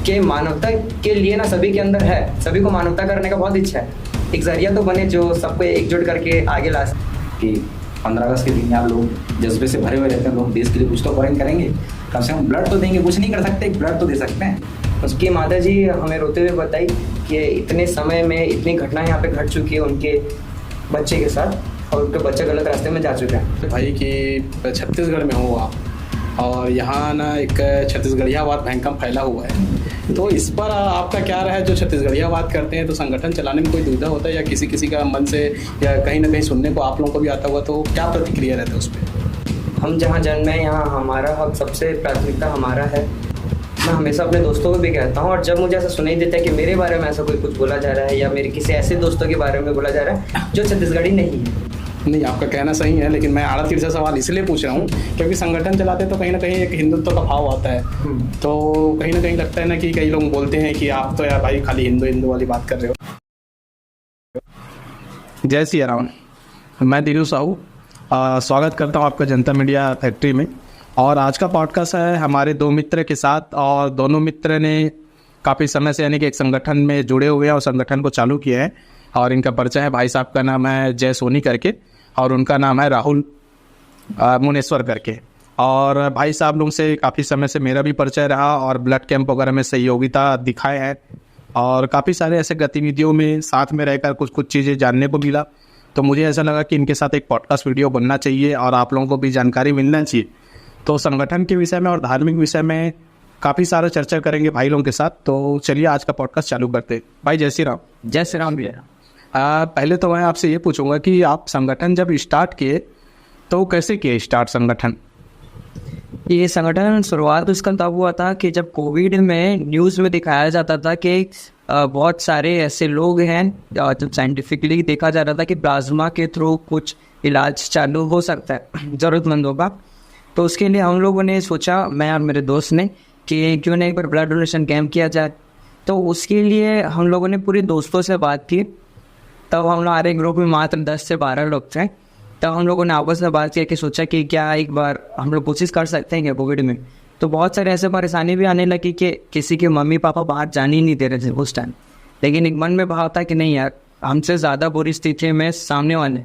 कि मानवता के लिए ना सभी के अंदर है, सभी को मानवता करने का बहुत इच्छा है। एक जरिया तो बने जो सबको एकजुट करके आगे ला सके। कि 15 अगस्त के दिन आप लोग जज्बे से भरे हुए रहते हैं, लोग देश के लिए कुछ तो फॉरेन करेंगे, कम से कम ब्लड तो देंगे, कुछ नहीं कर सकते, ब्लड तो दे सकते हैं। उसकी माता जी हमें रोते हुए बताई कि इतने समय में इतनी घटनाएं यहाँ पे घट चुकी है उनके बच्चे के साथ, और उनके बच्चे गलत रास्ते में जा चुके हैं। भाई कि छत्तीसगढ़ में हो आप, और यहाँ ना एक छत्तीसगढ़ियावाद भयंकर फैला हुआ है, तो इस पर आपका क्या राय है? जो छत्तीसगढ़ियावाद करते हैं तो संगठन चलाने में कोई दुविधा होता है, या किसी का मन से या कहीं ना कहीं सुनने को आप लोगों को भी आता हुआ, तो क्या प्रतिक्रिया रहता है उस पर? हम जहाँ जन्मे हैं यहाँ हमारा हक सबसे प्राथमिकता हमारा है। मैं हमेशा अपने दोस्तों को भी कहता हूँ, और जब मुझे ऐसा सुनाई देता है कि मेरे बारे में ऐसा कोई कुछ बोला जा रहा है या मेरे किसी ऐसे दोस्तों के बारे में बोला जा रहा है जो छत्तीसगढ़ी नहीं है। नहीं, आपका कहना सही है, लेकिन मैं आड़ा तिरछा सवाल इसलिए पूछ रहा हूँ क्योंकि संगठन चलाते तो कहीं ना कहीं एक हिंदुत्व का भाव आता है, तो कहीं ना कहीं लगता है ना कि कई लोग बोलते हैं कि आप तो यार भाई खाली हिंदू वाली बात कर रहे हो। जय सिया राम, मैं दिनू साहू स्वागत करता हूँ आपका जनता मीडिया फैक्ट्री में। और आज का पॉडकास्ट है हमारे दो मित्र के साथ, और दोनों मित्र ने काफ़ी समय से यानी कि एक संगठन में जुड़े हुए हैं और संगठन को चालू किया है। और इनका परिचय है, भाई साहब का नाम है जय सोनी करके और उनका नाम है राहुल मुनेश्वर करके। और भाई साहब लोगों से काफ़ी समय से मेरा भी परिचय रहा और ब्लड कैंप वगैरह में सहयोगिता दिखाए हैं, और काफ़ी सारे ऐसे गतिविधियों में साथ में रहकर कुछ चीज़ें जानने को मिला। तो मुझे ऐसा लगा कि इनके साथ एक पॉडकास्ट वीडियो बनना चाहिए और आप लोगों को भी जानकारी मिलना चाहिए। तो संगठन के विषय में और धार्मिक विषय में काफ़ी सारा चर्चा करेंगे भाई लोगों के साथ। तो चलिए आज का पॉडकास्ट चालू करते हैं। भाई जय श्री राम। जय श्री राम भैया। पहले तो मैं आपसे ये पूछूंगा कि आप संगठन जब स्टार्ट किए तो कैसे किए स्टार्ट संगठन? ये संगठन शुरुआत उसका तब हुआ था कि जब कोविड में न्यूज़ में दिखाया जाता था कि बहुत सारे ऐसे लोग हैं, जब साइंटिफिकली देखा जा रहा था कि प्लाज्मा के थ्रू कुछ इलाज चालू हो सकता है ज़रूरतमंदों का। तो उसके लिए हम लोगों ने सोचा, मैं और मेरे दोस्त ने, कि क्यों ना एक बार ब्लड डोनेशन कैंप किया जाए। तो उसके लिए हम लोगों ने पूरे दोस्तों से बात की। तब हम लोग हमारे ग्रुप में मात्र 10 से 12 लोग थे। तब हम लोगों ने आपस में बात किया कि सोचा कि क्या एक बार हम लोग कोशिश कर सकते हैं क्या कोविड में। तो बहुत सारे ऐसे परेशानी भी आने लगी कि किसी के मम्मी पापा बाहर जाने ही नहीं दे रहे थे उस टाइम, लेकिन एक मन में भाव था कि नहीं यार, हमसे ज़्यादा बुरी स्थिति में सामने वाले।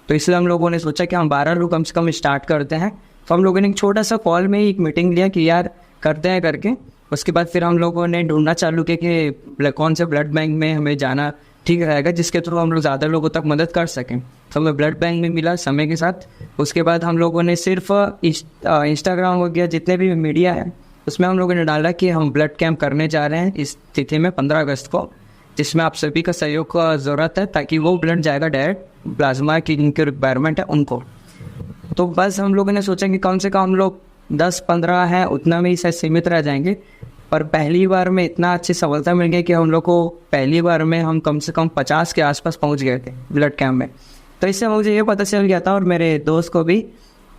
तो इसलिए हम लोगों ने सोचा कि हम 12 लोग कम से कम स्टार्ट करते हैं। तो हम लोगों ने एक छोटा सा कॉल में एक मीटिंग लिया कि यार करते हैं करके। उसके बाद फिर हम लोगों ने ढूंढना चालू किया कि कौन से ब्लड बैंक में हमें जाना ठीक रहेगा जिसके थ्रू हम लोग ज़्यादा लोगों तक मदद कर सकें। तो हमें ब्लड बैंक में मिला समय के साथ। उसके बाद हम लोगों ने सिर्फ इंस्टाग्राम हो गया, जितने भी मीडिया है उसमें हम लोगों ने डाला कि हम ब्लड कैंप करने जा रहे हैं इस तिथि में 15 अगस्त को, जिसमें आप सभी का सहयोग का ज़रूरत है ताकि वो ब्लड जाएगा डायरेक्ट प्लाज्मा की जिनकी रिक्वायरमेंट है उनको। तो बस हम लोगों ने सोचा कि कम से कम हम लोग 10-15 हैं, उतना में ही शायद सीमित रह जाएंगे। पर पहली बार में इतना अच्छी सफलता मिल गई कि हम लोग को पहली बार में हम कम से कम 50 के आसपास पहुंच गए थे ब्लड कैंप में। तो इससे मुझे ये पता चल गया था और मेरे दोस्त को भी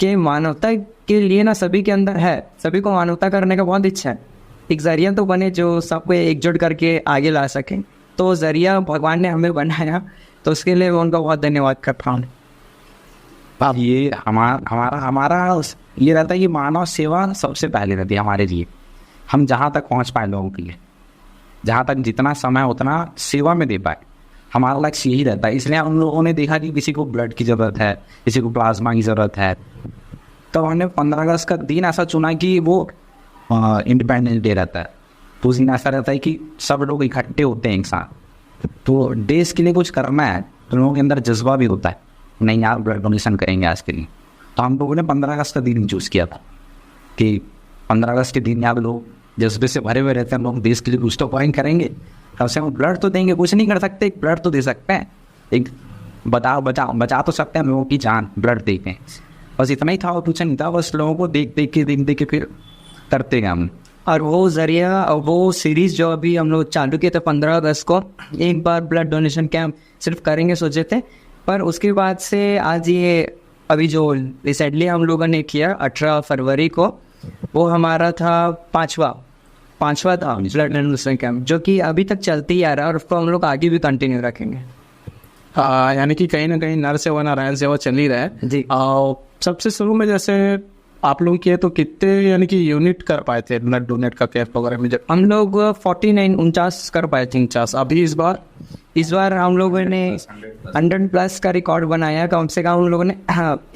कि मानवता के लिए ना सभी के अंदर है, सभी को मानवता करने का बहुत इच्छा है। एक जरिया तो बने जो सबको एकजुट करके आगे ला सकें। तो जरिया भगवान ने हमें बनाया, तो उसके लिए मैं उनका बहुत धन्यवाद करता हूँ। ये हमारा ये रहता है कि मानव सेवा सबसे पहले रहती है हमारे लिए। हम जहाँ तक पहुँच पाए लोगों के लिए, जहाँ तक जितना समय उतना सेवा में दे पाए, हमारा लक्ष्य यही रहता है। इसलिए हम लोगों ने देखा कि किसी को ब्लड की ज़रूरत है, किसी को प्लाज्मा की ज़रूरत है, तो हमने 15 अगस्त का दिन ऐसा चुना कि वो इंडिपेंडेंस डे रहता है। तो उस दिन ऐसा रहता है कि सब लोग इकट्ठे होते हैं एक साथ, तो देश के लिए कुछ करना है, तो लोगों के अंदर जज्बा भी होता है, नहीं यार ब्लड डोनेशन करेंगे आज के लिए। तो हम लोगों ने 15 अगस्त का दिन चूज़ किया था कि 15 अगस्त के दिन आप लोग जज्बे से भरे हुए रहते हैं, लोग देश के लिए कुछ तो पॉइंट करेंगे, कम से कम ब्लड तो देंगे, कुछ नहीं कर सकते, एक ब्लड तो दे सकते हैं, एक बचा तो सकते हैं लोगों की जान, ब्लड देते हैं। बस इतना ही था और कुछ नहीं था, बस लोगों को देख देख के फिर करते गए हम। और वो जरिया और वो सीरीज़ जो अभी हम लोग चालू किए थे 15 अगस्त को, एक बार ब्लड डोनेशन कैंप सिर्फ करेंगे सोचे थे, पर उसके बाद से आज ये अभी जो रिसेंटली हम लोगों ने किया 18 फरवरी को, वो हमारा था पाँचवा था ब्लड डोनेशन कैंप, जो कि अभी तक चलती ही आ रहा है और उसको हम लोग आगे भी कंटिन्यू रखेंगे। यानी कि कहीं ना कहीं नर सेवा नारायण सेवा चल ही रहा है जी। सबसे शुरू में जैसे आप लोग किए तो कितने यानी कि यूनिट कर पाए थे ब्लड डोनेट का कैंप वगैरह में? जब हम लोग 49 कर पाए थे। 49 अभी इस बार हम लोगों ने 100+ का रिकॉर्ड बनाया। कम से कम हम लोगों ने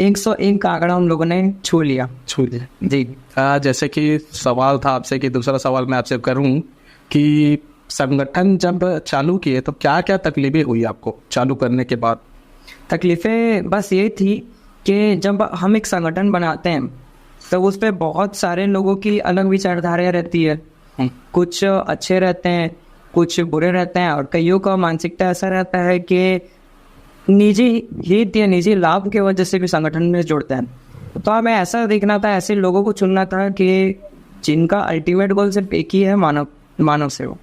101 का आंकड़ा हम लोगों ने छू लिया जी। जैसे कि सवाल था आपसे कि दूसरा सवाल मैं आपसे करूं कि संगठन जब चालू किए तो क्या क्या तकलीफें हुई आपको चालू करने के बाद? तकलीफ़ें बस ये थी कि जब हम एक संगठन बनाते हैं तो उस पर बहुत सारे लोगों की अलग विचारधारा रहती है। कुछ अच्छे रहते हैं, कुछ बुरे रहते हैं, और कईयों का मानसिकता ऐसा रहता है कि निजी हित या निजी लाभ की वजह से भी संगठन में जुड़ते हैं। तो हमें ऐसा देखना था, ऐसे लोगों को चुनना था कि जिनका अल्टीमेट गोल सिर्फ एक ही है, मानव सेवा।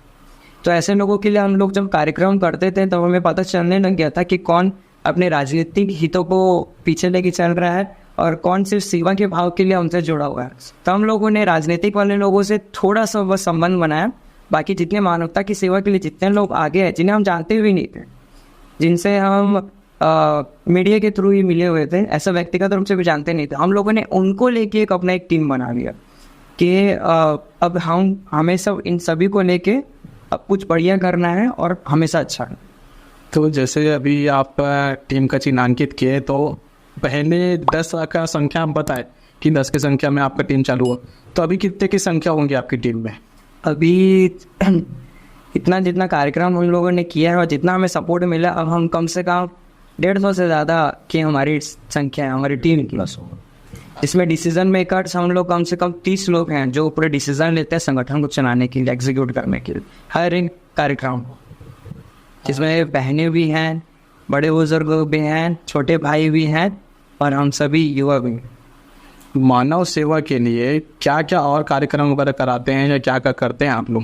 तो ऐसे लोगों के लिए हम लोग जब कार्यक्रम करते थे तो हमें पता चलने लग गया था कि कौन अपने राजनीतिक हितों को पीछे लेके चल रहा है और कौन सिर्फ सेवा के भाव के लिए हमसे जुड़ा हुआ है। तो हम लोगों ने राजनीतिक वाले लोगों से थोड़ा सा वह संबंध बनाया। बाकी जितने मानवता की सेवा के लिए जितने लोग आगे हैं, जिन्हें हम जानते भी नहीं थे, जिनसे हम मीडिया के थ्रू ही मिले हुए थे, ऐसा व्यक्तिगत रूप से भी जानते नहीं थे, हम लोगों ने उनको लेके एक अपना एक टीम बना लिया कि अब हमें सब इन सभी को लेके अब कुछ बढ़िया करना है और हमेशा अच्छा है। तो जैसे अभी आप टीम का चिन्हांकित किए तो पहले 10 का संख्या आप बताएं कि 10 की संख्या में आपका टीम चालू हुआ, तो अभी कितने की संख्या होंगी आपकी टीम में? अभी इतना जितना कार्यक्रम हम लोगों ने किया है और जितना हमें सपोर्ट मिला, अब हम कम से कम 150 से ज़्यादा की हमारी संख्या है हमारी टीम की। इसमें डिसीजन मेकर्स हम लोग कम से कम 30 लोग हैं जो पूरे डिसीजन लेते हैं संगठन को चलाने के लिए, एग्जीक्यूट करने के लिए हर एक कार्यक्रम को, जिसमें बहनें भी हैं, बड़े बुजुर्ग भी हैं, छोटे भाई भी हैं और हम सभी युवा भी। मानव सेवा के लिए क्या क्या और कार्यक्रम वगैरह कराते हैं या क्या क्या करते हैं आप लोग?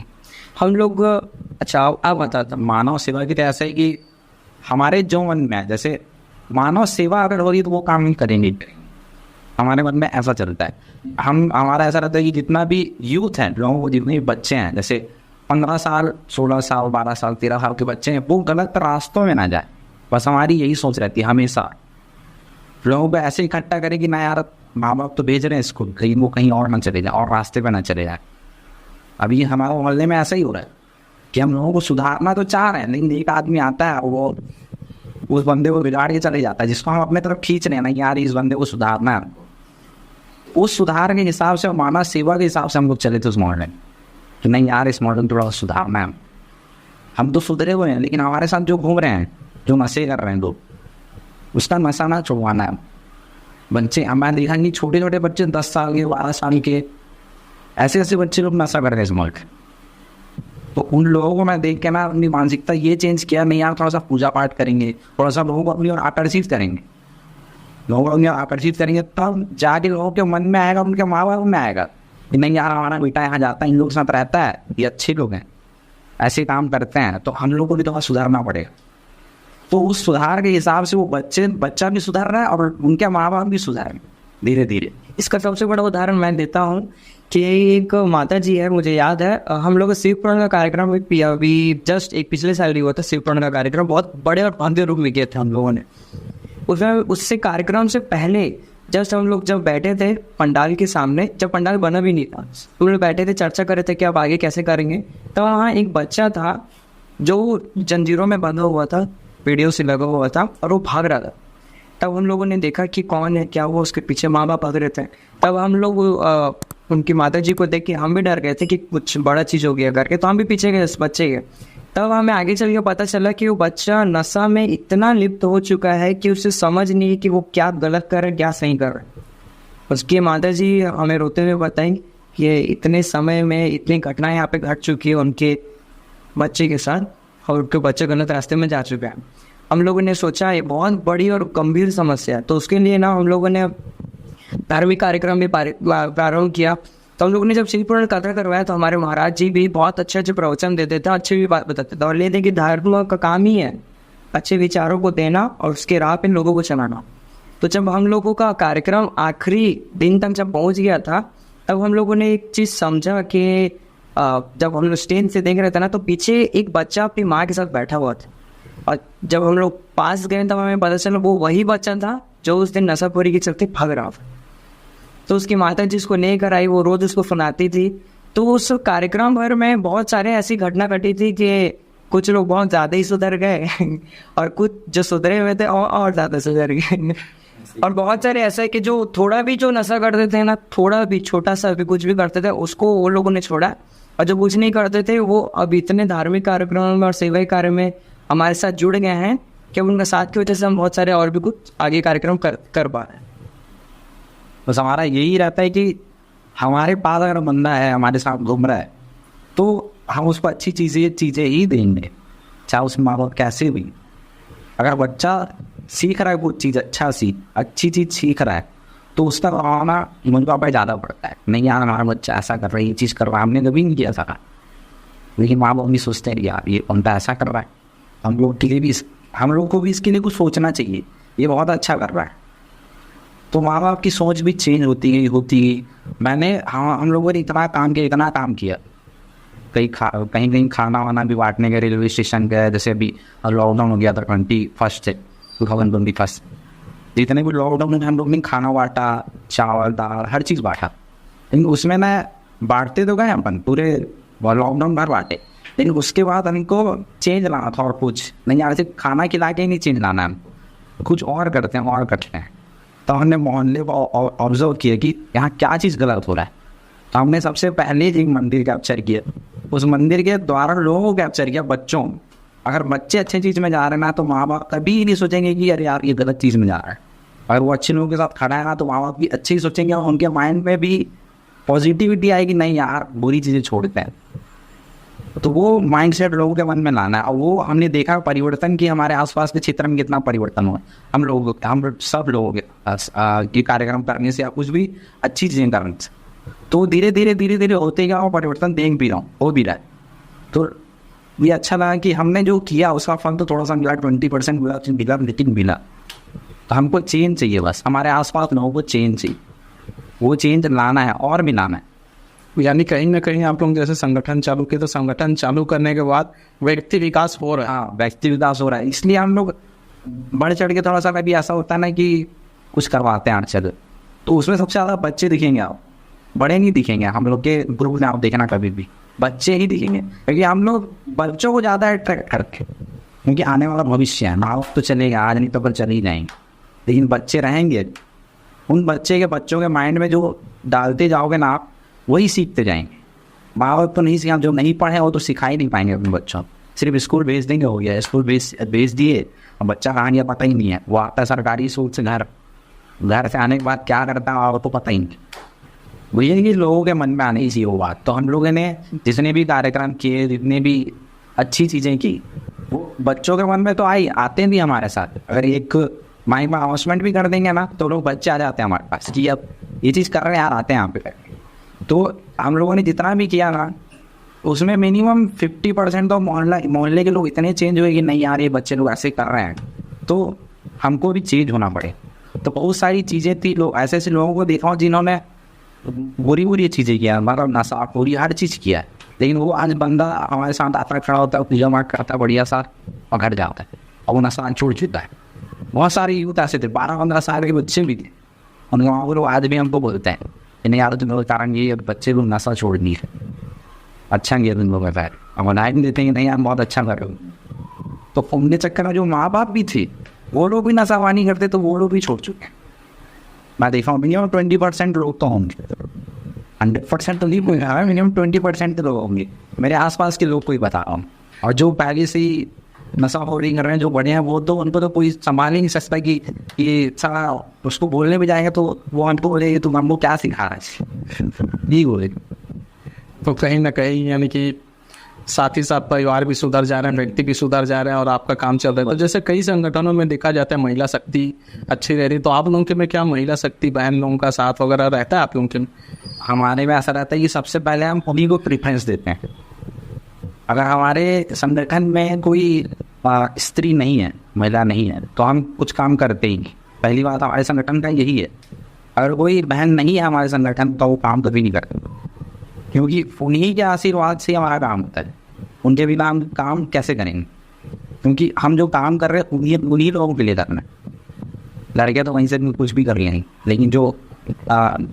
हम लोग अच्छा आप बताता हूँ। मानव सेवा की तो ऐसा है कि हमारे जो मन में है, जैसे मानव सेवा अगर हो रही तो वो काम नहीं करेंगे, हमारे मन में ऐसा चलता है। हमारा ऐसा रहता है कि जितना भी यूथ है, लोगों जितने भी बच्चे हैं, जैसे 15 साल 16 साल 12 साल 13 साल के बच्चे हैं, वो गलत रास्तों में ना जाए, बस हमारी यही सोच रहती है हमेशा। लोगों को ऐसे इकट्ठा करें कि ना यार माँ बाप तो भेज रहे हैं स्कूल, कहीं वो कहीं और ना चले जाए और रास्ते पे ना चले जाए। अभी हमारे मोहल्ले में ऐसा ही हो रहा है कि हम लोगों को सुधारना तो चाह रहे हैं, लेकिन एक आदमी आता है वो उस बंदे को बिगाड़ के चले जाता है, जिसको हम अपने तरफ खींच रहे हैं ना यार इस बंदे को सुधारना है। उस सुधार के हिसाब से, मानव सेवा के हिसाब से हम लोग चले थे उस मॉडल में कि नहीं यार इस मॉडल थोड़ा सुधारना है। हम तो सुधरे हुए हैं, लेकिन हमारे साथ जो घूम रहे हैं, जो नशे कर रहे हैं लोग, उसका नशा ना छुड़वाना है। बच्चे हमारे देखा नहीं, छोटे छोटे बच्चे 10 साल के 12 साल के ऐसे ऐसे बच्चे लोग नशा कर रहे हैं इस मुल्क। तो उन लोगों को मैं देख के ना अपनी मानसिकता ये चेंज किया, नहीं यार थोड़ा सा पूजा पाठ करेंगे, थोड़ा सा लोगों को अपनी ओर आकर्षित करेंगे, लोगों को अपनी ओर आकर्षित करेंगे, तब जाके लोगों के मन में आएगा, उनके माँ बाप में आएगा कि नहीं यार हमारा बेटा यहाँ जाता है, इन लोगों के साथ रहता है, ये अच्छे लोग हैं, ऐसे काम करते हैं, तो हम लोगों को भी थोड़ा सुधारना पड़ेगा। तो उस सुधार के हिसाब से वो बच्चा भी सुधार रहा है और उनके माँ बाप भी सुधार रहे हैं धीरे धीरे। इसका सबसे बड़ा उदाहरण मैं देता हूँ कि एक माता जी है, मुझे याद है, हम लोग शिव पुराण का कार्यक्रम अभी जस्ट एक पिछले साल ही हुआ था। शिव पुराण का कार्यक्रम बहुत बड़े और भव्य रूप में किए थे हम लोगों ने। उसमें उससे कार्यक्रम से पहले जस्ट हम लोग जब बैठे थे पंडाल के सामने, जब पंडाल बना भी नहीं था, तो लोग बैठे थे, चर्चा कर रहे थे कि अब आगे कैसे करेंगे। तो वहाँ एक बच्चा था जो जंजीरों में बंधा हुआ था, वीडियो से लगा हुआ था और वो भाग रहा था। तब हम लोगों ने देखा कि कौन है, क्या हुआ, उसके पीछे माँ बाप भाग रहे थे। तब हम लोग उनकी माता जी को देख के हम भी डर गए थे कि कुछ बड़ा चीज़ हो गया करके, तो हम भी पीछे गए, बच्चे गए। तब हमें आगे चल के पता चला कि वो बच्चा नशा में इतना लिप्त हो चुका है कि उसे समझ नहीं कि वो क्या गलत कर रहा है क्या सही कर रहा है। उसकी माता जी हमें रोते हुए बताएं कि इतने समय में इतनी घटनाएं यहाँ पे घट चुकी है उनके बच्चे के साथ और उनके बच्चे गलत रास्ते में जा चुके हैं। हम लोगों ने सोचा ये बहुत बड़ी और गंभीर समस्या है, तो उसके लिए ना हम लोगों ने धार्मिक कार्यक्रम भी प्रारंभ किया। तो हम लोगों ने जब शिव पुराण कथा करवाया तो हमारे महाराज जी भी बहुत अच्छे अच्छे प्रवचन देते थे, अच्छे भी बात बताते थे और लेते कि धर्म का काम ही है अच्छे विचारों को देना और उसके राह पे लोगों को चलाना। तो जब हम लोगों का कार्यक्रम आखिरी दिन तक जब पहुंच गया था, तब हम लोगों ने एक चीज़ समझा कि जब हम लोग स्टेज से देख रहे थे ना, तो पीछे एक बच्चा अपनी माँ के साथ बैठा हुआ था और जब हम लोग पास गए तब हमें पता चला वो वही बच्चा था जो उस दिन नशाखोरी के चलते भाग रहा था। तो उसकी माता जिसको लेकर आई वो रोज़ उसको सुनाती थी। तो उस कार्यक्रम भर में बहुत सारे ऐसी घटना घटी थी कि कुछ लोग बहुत ज़्यादा ही सुधर गए और कुछ जो सुधरे हुए थे और ज़्यादा सुधर गए। और बहुत सारे ऐसे कि जो थोड़ा भी जो नशा करते थे ना, थोड़ा भी छोटा सा भी कुछ भी करते थे उसको वो लोगों ने छोड़ा, और जो कुछ नहीं करते थे वो अब इतने धार्मिक कार्यक्रमों में और सेवाई कार्य में हमारे साथ जुड़ गए हैं कि उनका साथ की वजह से हम बहुत सारे और भी कुछ आगे कार्यक्रम कर पा रहे हैं। बस हमारा यही रहता है कि हमारे पास अगर बंदा है हमारे साथ घूम रहा है तो हम उसको अच्छी चीज़ें ही देंगे, चाहे उसमें माँ बाप कैसे भी। अगर बच्चा सीख रहा है कुछ चीज़ अच्छी चीज़ सीख रहा है तो उसका आना मम्मी पापा ज़्यादा पड़ता है। नहीं यार हमारा बच्चा ऐसा कर रहा है, ये चीज़ कर रहा है, हमने कभी नहीं किया था, लेकिन माँ बाप भी सोचते हैं यार ये बंदा ऐसा कर रहा है, हम लोग को भी इसके लिए कुछ सोचना चाहिए, ये बहुत अच्छा कर रहा है। तो माँ बाप की सोच भी चेंज होती गई। हम लोगों ने इतना काम किया, कहीं खाना वाना भी बांटने के रेलवे स्टेशन गए। जैसे अभी लॉकडाउन हो गया था 2021, जितने भी लॉकडाउन में हम लोग ने खाना बांटा, चावल दाल हर चीज़ बांटा। लेकिन उसमें ना बांटते तो गए अपन पूरे लॉकडाउन भर बांटे, लेकिन उसके बाद हमको चेंज लाना था और कुछ नहीं, यार सिर्फ खाना खिला के नहीं चेंज लाना है, कुछ और करते हैं। तो हमने मोहल्ले को ऑब्जर्व किया कि यहाँ क्या चीज़ गलत हो रहा है। तो हमने सबसे पहले एक मंदिर कैप्चर किया, उस मंदिर के द्वारा लोगों को कैप्चर किया, बच्चों। अगर बच्चे अच्छे चीज़ में जा रहे हैं ना तो माँ बाप कभी नहीं सोचेंगे कि अरे यार ये गलत चीज़ में जा रहा है। अगर वो अच्छे लोगों के साथ खड़ा है ना तो माँ बाप भी अच्छे ही सोचेंगे और उनके माइंड में भी पॉजिटिविटी आएगी, नहीं यार बुरी चीज़ें छोड़ते हैं। तो वो माइंडसेट लोगों के मन में लाना है। और वो हमने देखा परिवर्तन कि हमारे आसपास के क्षेत्र में कितना परिवर्तन हुआ। हम सब लोगों के कार्यक्रम करने से या कुछ भी अच्छी चीज़ें करने से तो धीरे धीरे होते गया और परिवर्तन देख भी रहा हूँ, हो भी रहा है। तो ये अच्छा लगा कि हमने जो किया उसका फल तो थोड़ा सा मिला, 20% मिला, लेकिन मिला। तो हमको चेंज चाहिए, बस हमारे आसपास लोगों को चेंज चाहिए, वो चेंज लाना है और भी लाना है। यानी कहीं ना कहीं आप लोग जैसे संगठन चालू किए तो संगठन चालू करने के बाद व्यक्ति विकास हो रहा है। हाँ, व्यक्ति विकास हो रहा है, इसलिए हम लोग बढ़ चढ़ के थोड़ा सा कभी ऐसा होता है ना कि कुछ करवाते हैं चल, तो उसमें सबसे ज़्यादा बच्चे दिखेंगे, आप बड़े नहीं दिखेंगे। हम लोग के ग्रुप में आप देखना कभी भी बच्चे ही दिखेंगे, क्योंकि हम लोग बच्चों को ज़्यादा अट्रैक्ट करते हैं, क्योंकि आने वाला भविष्य है। माँ तो चलेगा आज, नहीं तो कल चले ही जाएंगे, लेकिन बच्चे रहेंगे। उन बच्चों के माइंड में जो डालते जाओगे ना आप, वही सीखते जाएंगे। माँ बाप तो नहीं सिखा, जो नहीं पढ़े वो तो सिखा ही नहीं पाएंगे अपने बच्चों। सिर्फ स्कूल भेज देंगे, हो गया, स्कूल भेज दिए और बच्चा कहाँ गया पता ही नहीं है। वो आता है सरकारी स्कूल से घर से आने के बाद क्या करता है आपको पता ही नहीं। वही कि लोगों के मन में आने ही चाहिए वो बात। तो हम लोगों ने जितने भी कार्यक्रम किए, जितने भी अच्छी चीज़ें की, वो बच्चों के मन में तो आते भी हमारे साथ। अगर एक माइक में अनाउंसमेंट भी कर देंगे ना तो लोग बच्चे आ जाते हैं हमारे पास कि अब ये चीज़ कर रहे हैं यार, आते हैं यहाँ पे। तो हम लोगों ने जितना भी किया ना उसमें मिनिमम 50% तो मोहल्ले के लोग इतने चेंज हुए कि नहीं यार ये बच्चे लोग ऐसे कर रहे हैं, तो हमको भी चेंज होना पड़े। तो बहुत सारी चीज़ें थी, लोग ऐसे लोगों को देखा जिन्होंने बुरी चीज़ें किया, मतलब नशा पूरी हर चीज़ किया, लेकिन वो आज बंदा हमारे साथ आता खड़ा होता है, पूजा पाठ करता है बढ़िया सा और घर जाता है और वो नशा छोड़ चुका है। बहुत सारे यूथ ऐसे थे, 12-15 साल के बच्चे भी थे, उनके वहाँ लोग आज भी हमको बोलते हैं नहीं यार तुम लोग कारण ये बच्चे को नशा छोड़ दी है, अच्छा किया तुम लोग है। अब लाइन देते हैं नहीं यार बहुत अच्छा कर रहे हो। तो उनके चक्कर में जो माँ बाप भी थे वो लोग भी नशावानी करते, तो वो लोग भी छोड़ चुके हैं। मैं देखा हूँ मिनिमम 20% लोग तो होंगे, 100% तो नहीं कोई है, मिनिमम 20% लोग होंगे मेरे आसपास के लोग को ही बता रहा हूँ। और जो पहले से ही नशाखोरी कर रहे हैं, जो बड़े हैं, वो तो उनको तो कोई संभाल ही नहीं सकता कि ये सारा उसको बोलने भी जाएंगे तो वो हमको बोलेंगे तुम हमको क्या सिखा रहा है, नहीं बोलेंगे। तो कहीं ना कहीं यानी कि साथ ही साथ परिवार भी सुधर जा रहे हैं, व्यक्ति भी सुधर जा रहे हैं और आपका काम चल रहा है। तो जैसे कई संगठनों में देखा जाता है महिला शक्ति अच्छी रह रही, तो आप लोगों के में क्या महिला शक्ति बहन लोगों का साथ वगैरह रहता है आप लोगों के में? हमारे में ऐसा रहता है कि सबसे पहले हम उन्हीं को प्रेफरेंस देते हैं। अगर हमारे संगठन में कोई स्त्री नहीं है, महिला नहीं है, तो हम कुछ काम करते ही नहीं। पहली बात हमारे संगठन का यही है। अगर कोई बहन नहीं है हमारे संगठन तो वो काम कभी नहीं करते, क्योंकि उन्हीं के आशीर्वाद से हमारा काम होता है। उनके बिना हम काम कैसे करेंगे, क्योंकि हम जो काम कर रहे हैं उन्हीं लोगों के लिए करना है। लड़के तो वहीं से कुछ भी कर रहे हैं, लेकिन जो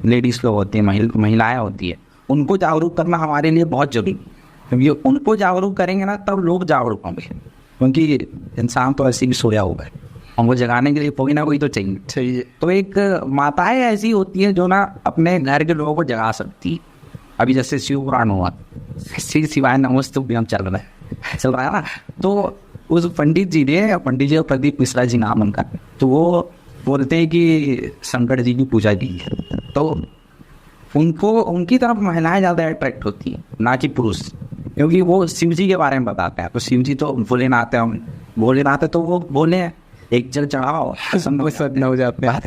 लेडीज़ लोग होती हैं, महिलाएं होती है, उनको जागरूक करना हमारे लिए बहुत जरूरी है। क्योंकि उनको जागरूक करेंगे ना तब लोग जागरूक होंगे, क्योंकि इंसान तो ऐसे भी सोया हुआ है, उनको जगाने के लिए कोई ना कोई तो चाहिए। तो एक माताएं ऐसी होती है जो ना अपने घर के लोगों को जगा सकती है। अभी जैसे शिव पुराण हुआ, श्री शिवाय नमस्तु भी हम चल रहा है ना, तो उस पंडित जी और प्रदीप मिश्रा जी नाम उनका, तो वो बोलते हैं कि शंकर जी की पूजा की है, तो उनको उनकी तरफ महिलाएं ज़्यादा अट्रैक्ट होती हैं, ना कि पुरुष, क्योंकि वो शिव जी के बारे में बताते हैं। तो शिव जी तो भोलेनाथ है, तो वो बोले एक जल चढ़ाओ सब हो जाते हैं।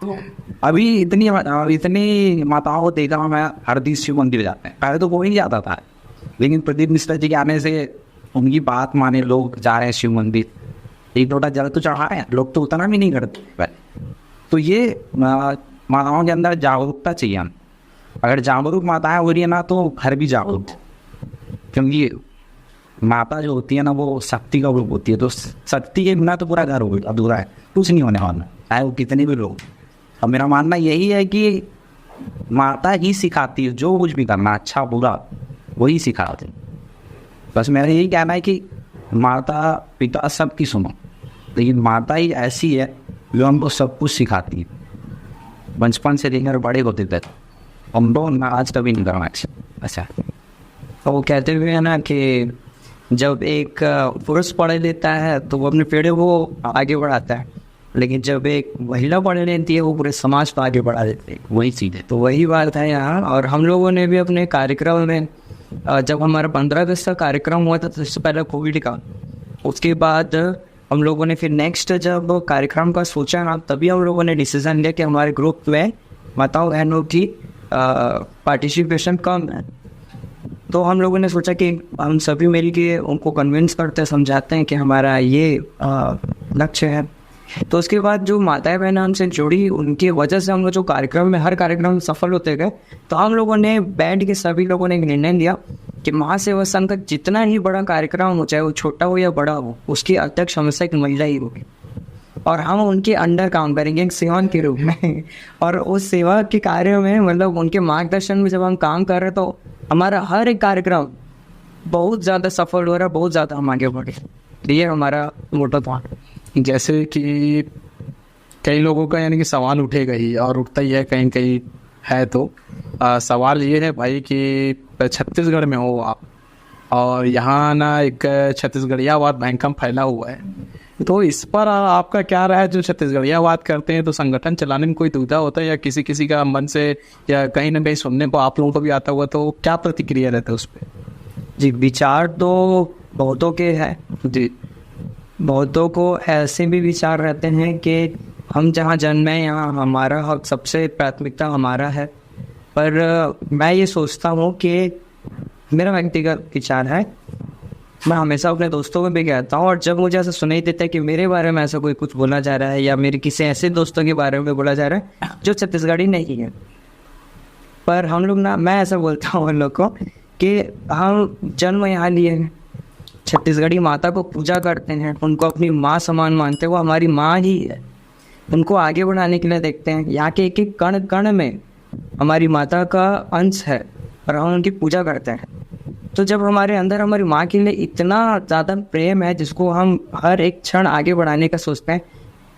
तो अभी इतनी माताओं को देखा मैं, हर दिन शिव मंदिर जाते हैं, पहले तो कोई नहीं जाता था, लेकिन प्रदीप मिश्रा जी के आने से उनकी बात माने लोग जा रहे हैं शिव मंदिर, एक लोटा जल तो चढ़ा रहे हैं, लोग तो उतना भी नहीं करते पहले। तो ये माताओं के अंदर जागरूकता चाहिए हमें। अगर जागरूक माताएं हो रही है ना तो घर भी जागरूक, क्योंकि माता जो होती है ना वो शक्ति का रूप होती है, तो शक्ति के बिना तो पूरा घर हो अधूरा है, कुछ नहीं होने वाला, चाहे वो कितने भी लोग। और मेरा मानना यही है कि माता ही सिखाती है, जो कुछ भी करना अच्छा बुरा वही सिखाते हैं। बस मेरा यही कहना है कि माता पिता सबकी सुनो, लेकिन माता ही ऐसी है जो हमको सब कुछ सिखाती है, बचपन से लेकर बड़े होते तक हम लोग आज कभी नहीं करना। अच्छा, तो वो कहते हुए है ना कि जब एक पुरुष पढ़ लेता है तो वो अपने पीढ़ी को आगे बढ़ाता है, लेकिन जब एक महिला पढ़ लेती है वो पूरे समाज को आगे बढ़ा देती है। वही चीज़ है। तो वही बात है यहाँ। और हम लोगों ने भी अपने कार्यक्रम में जब हमारा 15 अगस्त का कार्यक्रम हुआ था तो सबसे पहले कोविड का, उसके बाद हम लोगों ने फिर नेक्स्ट जब कार्यक्रम का सोचा ना, तभी हम लोगों ने डिसीजन लिया कि हमारे ग्रुप में माताओं बहनों की पार्टिसिपेशन कम है। तो हम लोगों ने सोचा कि हम सभी मिल के उनको कन्विंस करते समझाते हैं कि हमारा ये लक्ष्य है। तो उसके बाद जो माताएं बहनें हमसे जुड़ी, उनकी वजह से हम लोग जो कार्यक्रम में हर कार्यक्रम में सफल होते गए। तो हम लोगों ने बैठ के सभी लोगों ने एक निर्णय लिया कि महासेवा संघ का जितना ही बड़ा कार्यक्रम हो, चाहे वो छोटा हो या बड़ा हो, उसकी अध्यक्ष हमेशा एक महिला ही होगी और हम उनके अंडर काम करेंगे एक सेवा के रूप में। और उस सेवा के कार्य में मतलब उनके मार्गदर्शन में जब हम काम कर रहे तो हमारा हर एक कार्यक्रम बहुत ज़्यादा सफल हो रहा है, बहुत ज़्यादा हम आगे बढ़े। ये हमारा मोटो था। जैसे कि कई लोगों का यानी कि सवाल उठेगा ही और उठता ही है कहीं कहीं है, तो सवाल ये है भाई कि छत्तीसगढ़ में हो आप और यहाँ ना एक छत्तीसगढ़ियावाद भयंकर फैला हुआ है, तो इस पर आपका क्या राय है? जो छत्तीसगढ़ियावाद करते हैं तो संगठन चलाने में कोई दुविधा होता है या किसी का मन से या कहीं ना कहीं सुनने को आप लोगों को भी आता हुआ, तो क्या प्रतिक्रिया रहता है उस पर? जी, विचार तो बहुतों के हैं जी। बहुतों को ऐसे भी विचार रहते हैं कि हम जहाँ जन्मे यहाँ हमारा हक, सबसे प्राथमिकता हमारा है। पर मैं ये सोचता हूँ कि मेरा व्यक्तिगत विचार है, मैं हमेशा अपने दोस्तों को भी कहता हूँ, और जब मुझे ऐसा सुनाई देता है कि मेरे बारे में ऐसा कोई कुछ बोला जा रहा है या मेरे किसी ऐसे दोस्तों के बारे में बोला जा रहा है जो छत्तीसगढ़ी नहीं है, पर हम लोग ना, मैं ऐसा बोलता हूँ उन लोग को कि हम जन्म यहाँ लिए हैं, छत्तीसगढ़ी माता को पूजा करते हैं, उनको अपनी माँ समान मानते हैं, वो हमारी माँ ही है, उनको आगे बढ़ाने के लिए देखते हैं। यहाँ के एक एक कण कण में हमारी माता का अंश है और हम उनकी पूजा करते हैं। तो जब हमारे अंदर हमारी माँ के लिए इतना ज़्यादा प्रेम है जिसको हम हर एक क्षण आगे बढ़ाने का सोचते हैं,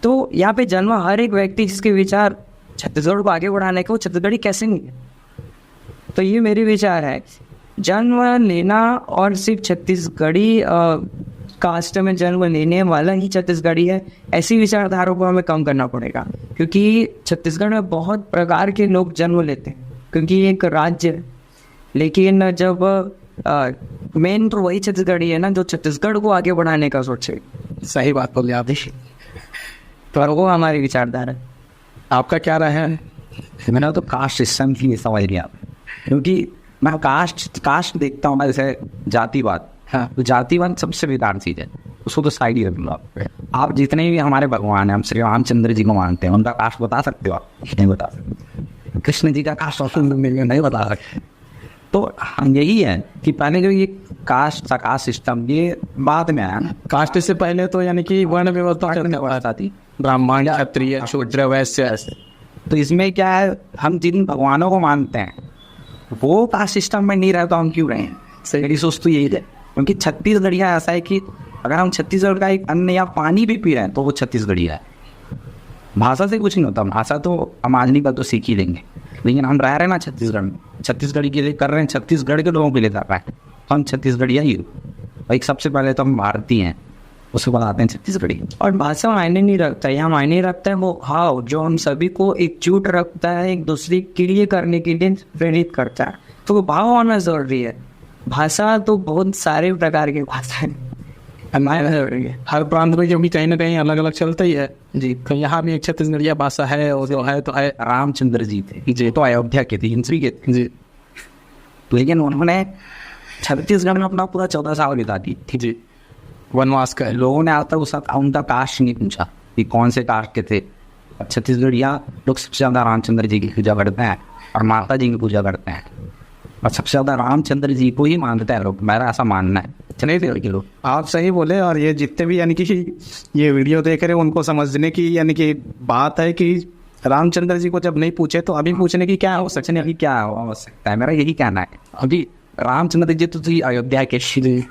तो यहाँ पे जन्म हर एक व्यक्ति जिसके विचार छत्तीसगढ़ को आगे बढ़ाने का, वो छत्तीसगढ़ी कैसे नहीं है? तो ये मेरे विचार है। जन्म लेना और सिर्फ छत्तीसगढ़ी कास्ट में जन्म लेने वाला ही छत्तीसगढ़ी है, ऐसी विचारधारा को हमें कम करना पड़ेगा, क्योंकि छत्तीसगढ़ में बहुत प्रकार के लोग जन्म लेते हैं क्योंकि ये एक राज्य है। लेकिन जब मेन तो वही छत्तीसगढ़ी है ना जो छत्तीसगढ़ को आगे बढ़ाने का सोचे। सही बात बोली आप। तो वो हमारी विचारधारा है। आपका क्या राय है? मैंने तो कास्ट सिस्टम की समझ लिया, क्योंकि मैं कास्ट देखता हूँ, मैं जैसे जातिवाद, हाँ, तो जातिवाद सबसे बेकार चीज़ है, उसको तो साइड ही रखूँगा। आप जितने भी हमारे भगवान हैं, हम श्री रामचंद्र जी को मानते हैं, उनका कास्ट बता सकते हो आप? नहीं बता सकते। कृष्ण जी का कास्ट नहीं बता सकते। तो यही है कि पहले जो ये कास्ट सिस्टम ये बाद में आया ना। कास्ट से पहले तो यानी कि वर्ण व्यवस्था थी, ब्राह्मण, क्षत्रिय, शूद्र, वैश्य, तो इसमें क्या है, हम जिन भगवानों को मानते हैं वो कास्ट सिस्टम में नहीं रहता, हम क्यों रहे हैं? मेरी सोच तो यही है, क्योंकि छत्तीसगढ़िया ऐसा है कि अगर हम छत्तीसगढ़ का एक अन्न या पानी भी पी रहे हैं तो वो छत्तीसगढ़िया है। भाषा से कुछ नहीं होता, भाषा तो हम आज नहीं कल तो सीख ही लेंगे, लेकिन हम रह रहे हैं ना छत्तीसगढ़ में, छत्तीसगढ़ी के लिए कर रहे हैं, छत्तीसगढ़ के लोगों के लिए कर रहे हैं, हम छत्तीसगढ़िया ही भाई। सबसे पहले तो हम भारतीय हैं, उसके बाद आते हैं छत्तीसगढ़ी। और भाषा मायने नहीं रखता, यहाँ मायने रखता है वो भाव जो हम सभी को एकजुट रखता है, एक दूसरे के लिए करने के लिए प्रेरित करता है, तो वो भाव होना जरूरी है। भाषा तो बहुत सारे प्रकार की भाषा है, हर प्रांत में जो भी कहीं ना कहीं अलग अलग चलता ही है जी। तो यहाँ भी एक छत्तीसगढ़िया भाषा है, और जो है तो है। रामचंद्र जी थे जी, तो अयोध्या के थे, हिंसवी के थे जी लेकिन उन्होंने छत्तीसगढ़ में अपना पूरा 14 साल बिता दी थी जी, वनवास का। लोगों ने आज तक उसका उनका कास्ट नहीं पूछा कि कौन से कास्ट के थे। और छत्तीसगढ़िया लोग सबसे ज़्यादा रामचंद्र जी की पूजा करते हैं और माता जी की पूजा करते हैं, और सबसे ज़्यादा रामचंद्र जी को ही मानते हैं लोग, मेरा ऐसा मानना है। चले थे लड़के लोग, आप सही बोले। और ये जितने भी यानी कि ये वीडियो देख रहे हैं उनको समझने की यानी कि बात है कि रामचंद्र जी को जब नहीं पूछे तो अभी पूछने की क्या हो सकता है, अभी क्या हो सकता है, मेरा यही कहना है। अभी रामचंद्र जी तो अयोध्या के श्री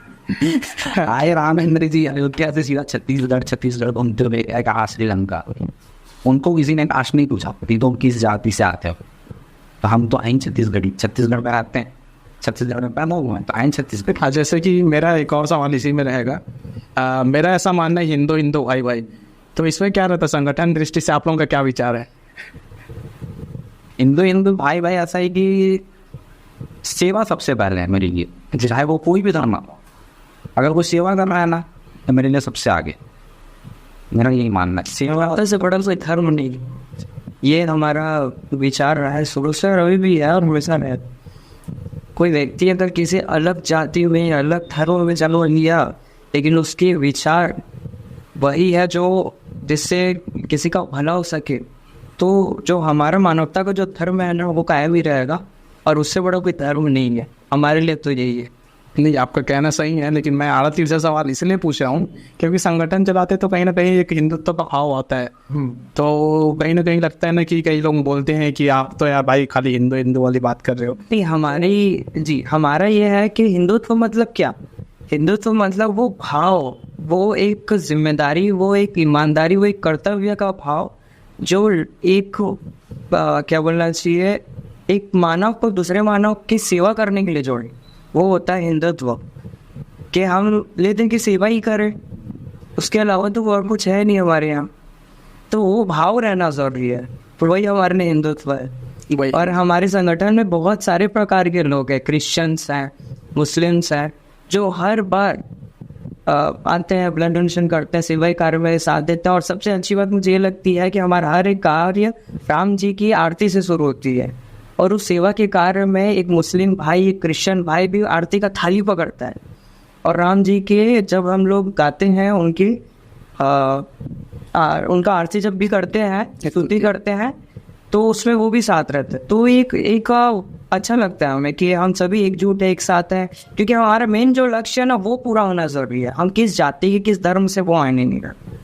आए, रामचंद्र जी अयोध्या से सीधा छत्तीसगढ़ घूमते हुए कहा श्रीलंका, उनको किसी ने कास्ट नहीं पूछा कि तुम किस जाति से आते हो, तो हम तो आए छत्तीसगढ़ में रहते हैं, छत्तीसगढ़ में पैदा हुए हैं तो आए छत्तीसगढ़। हाँ, जैसे कि मेरा एक और सवाल इसी में रहेगा। मेरा ऐसा मानना है हिंदू भाई भाई, तो इसमें क्या रहता है, संगठन दृष्टि से आप लोगों का क्या विचार है? हिंदू भाई भाई ऐसा है कि सेवा सबसे पहले है मेरे लिए, चाहे वो कोई भी धर्म हो, अगर कोई सेवा कर रहा है ना तो मेरे लिए सबसे आगे, मेरा यही मानना है। सेवा से बड़ा कोई धर्म नहीं, ये हमारा विचार रहा है शुरू से और अभी भी है और हमेशा रहे। कोई व्यक्ति अगर किसी अलग जाति में, अलग धर्म में चलो लिया, लेकिन उसके विचार वही है जो जिससे किसी का भला हो सके, तो जो हमारा मानवता का जो धर्म है ना वो कायम ही रहेगा, और उससे बड़ा कोई धर्म नहीं है हमारे लिए, तो यही है। नहीं, आपका कहना सही है, लेकिन मैं आड़ा तीर से सवाल इसलिए पूछ रहा हूँ क्योंकि संगठन चलाते तो कहीं ना कहीं एक हिंदुत्व का भाव आता है, तो कहीं ना कहीं लगता है ना कि कई लोग बोलते हैं कि आप तो यार भाई खाली हिंदू वाली बात कर रहे हो। नहीं, हमारा ये है कि हिंदुत्व मतलब क्या, हिंदुत्व मतलब वो भाव, वो एक जिम्मेदारी, वो एक ईमानदारी, वो एक कर्तव्य का भाव जो एक क्या बोलना चाहिए, एक मानव को दूसरे मानव की सेवा करने के लिए जोड़े, वो होता है हिंदुत्व। कि हम लेते हैं कि सेवा ही करें, उसके अलावा तो और कुछ है नहीं हमारे यहाँ, तो वो भाव रहना जरूरी है, तो वही हमारे लिए हिंदुत्व है। और हमारे संगठन में बहुत सारे प्रकार के लोग हैं, क्रिश्चियंस हैं, मुस्लिम्स हैं, जो हर बार आते हैं, ब्लड डोनेशन करते हैं, सेवाई कार्य में साथ देते हैं। और सबसे अच्छी बात मुझे ये लगती है कि हमारा हर एक कार्य राम जी की आरती से शुरू होती है, और उस सेवा के कार्य में एक मुस्लिम भाई, एक क्रिश्चियन भाई भी आरती का थाली पकड़ता है, और राम जी के जब हम लोग गाते हैं उनकी उनका आरती जब भी करते हैं, स्तुति करते हैं, तो उसमें वो भी साथ रहते हैं। तो एक अच्छा लगता है हमें कि हम सभी एकजुट है, एक साथ हैं, क्योंकि हमारा मेन जो लक्ष्य है ना वो पूरा होना जरूरी है। हम किस जाति के, किस धर्म से, वो आने नहीं रखते,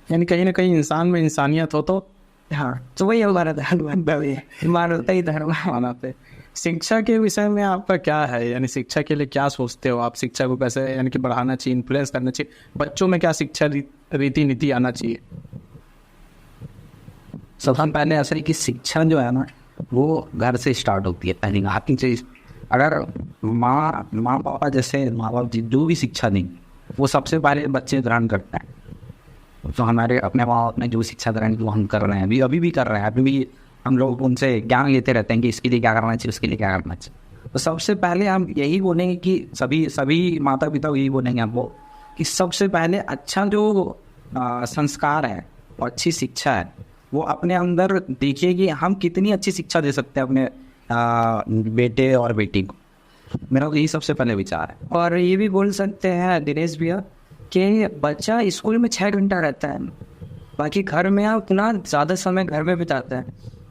यानी कहीं ना कहीं इंसान में इंसानियत हो तो हाँ, तो वही हमारा धर्म है, हमारा ही धर्म है। माना पे शिक्षा के विषय में आपका क्या है, यानी शिक्षा के लिए क्या सोचते हो आप? शिक्षा को कैसे यानी कि बढ़ाना चाहिए, इन्फ्लुएंस करना चाहिए, बच्चों में क्या शिक्षा रीति नीति आना चाहिए? सबसे पहले ऐसा है कि शिक्षा जो है ना वो घर से स्टार्ट होती है। पहली आपकी चीज़, अगर माँ पापा जैसे माँ बाप जो भी शिक्षा देंगे वो सबसे पहले बच्चे ग्रहण करते हैं। तो हमारे अपने माँ बाप ने जो शिक्षा ग्रहण की वो हम कर रहे हैं, अभी भी कर रहे हैं, अभी भी हम लोग उनसे ज्ञान लेते रहते हैं कि इसके लिए क्या करना चाहिए, उसके लिए क्या करना चाहिए। तो सबसे पहले हम यही बोलेंगे कि सभी माता पिता यही बोलेंगे हमको कि सबसे पहले अच्छा जो संस्कार है और अच्छी शिक्षा है वो अपने अंदर देखिए कि हम कितनी अच्छी शिक्षा दे सकते हैं अपने बेटे और बेटी को। मेरा तो यही सबसे पहले विचार है। और ये भी बोल सकते हैं दिनेश भैया कि बच्चा स्कूल में 6 घंटा रहता है, बाकी घर में उतना ज़्यादा समय घर में बिताता है,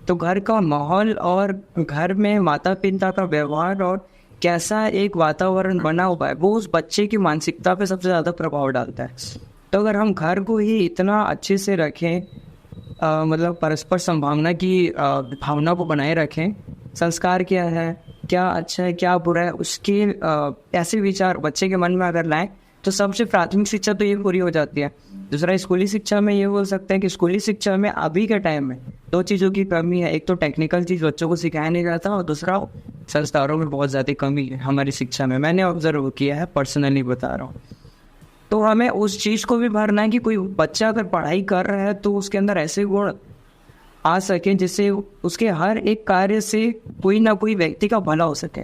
तो घर का माहौल और घर में माता पिता का व्यवहार और कैसा एक वातावरण बना हुआ है वो उस बच्चे की मानसिकता पे सबसे ज़्यादा प्रभाव डालता है। तो अगर हम घर को ही इतना अच्छे से रखें मतलब परस्पर संभावना की भावना को बनाए रखें। संस्कार क्या है, क्या अच्छा है, क्या बुरा है, उसके ऐसे विचार बच्चे के मन में अगर लाएं तो सबसे प्राथमिक शिक्षा तो ये पूरी हो जाती है। दूसरा, स्कूली शिक्षा में ये बोल सकते हैं कि स्कूली शिक्षा में अभी के टाइम में दो चीज़ों की कमी है। एक तो टेक्निकल चीज़ बच्चों को सिखाया नहीं जाता, और दूसरा संस्कारों में बहुत ज़्यादा कमी है हमारी शिक्षा में। मैंने ऑब्जर्व किया है, पर्सनली बता रहा हूँ। तो हमें उस चीज़ को भी भरना है कि कोई बच्चा अगर पढ़ाई कर रहा है तो उसके अंदर ऐसे गुण आ सके जिससे उसके हर एक कार्य से कोई ना कोई व्यक्ति का भला हो सके।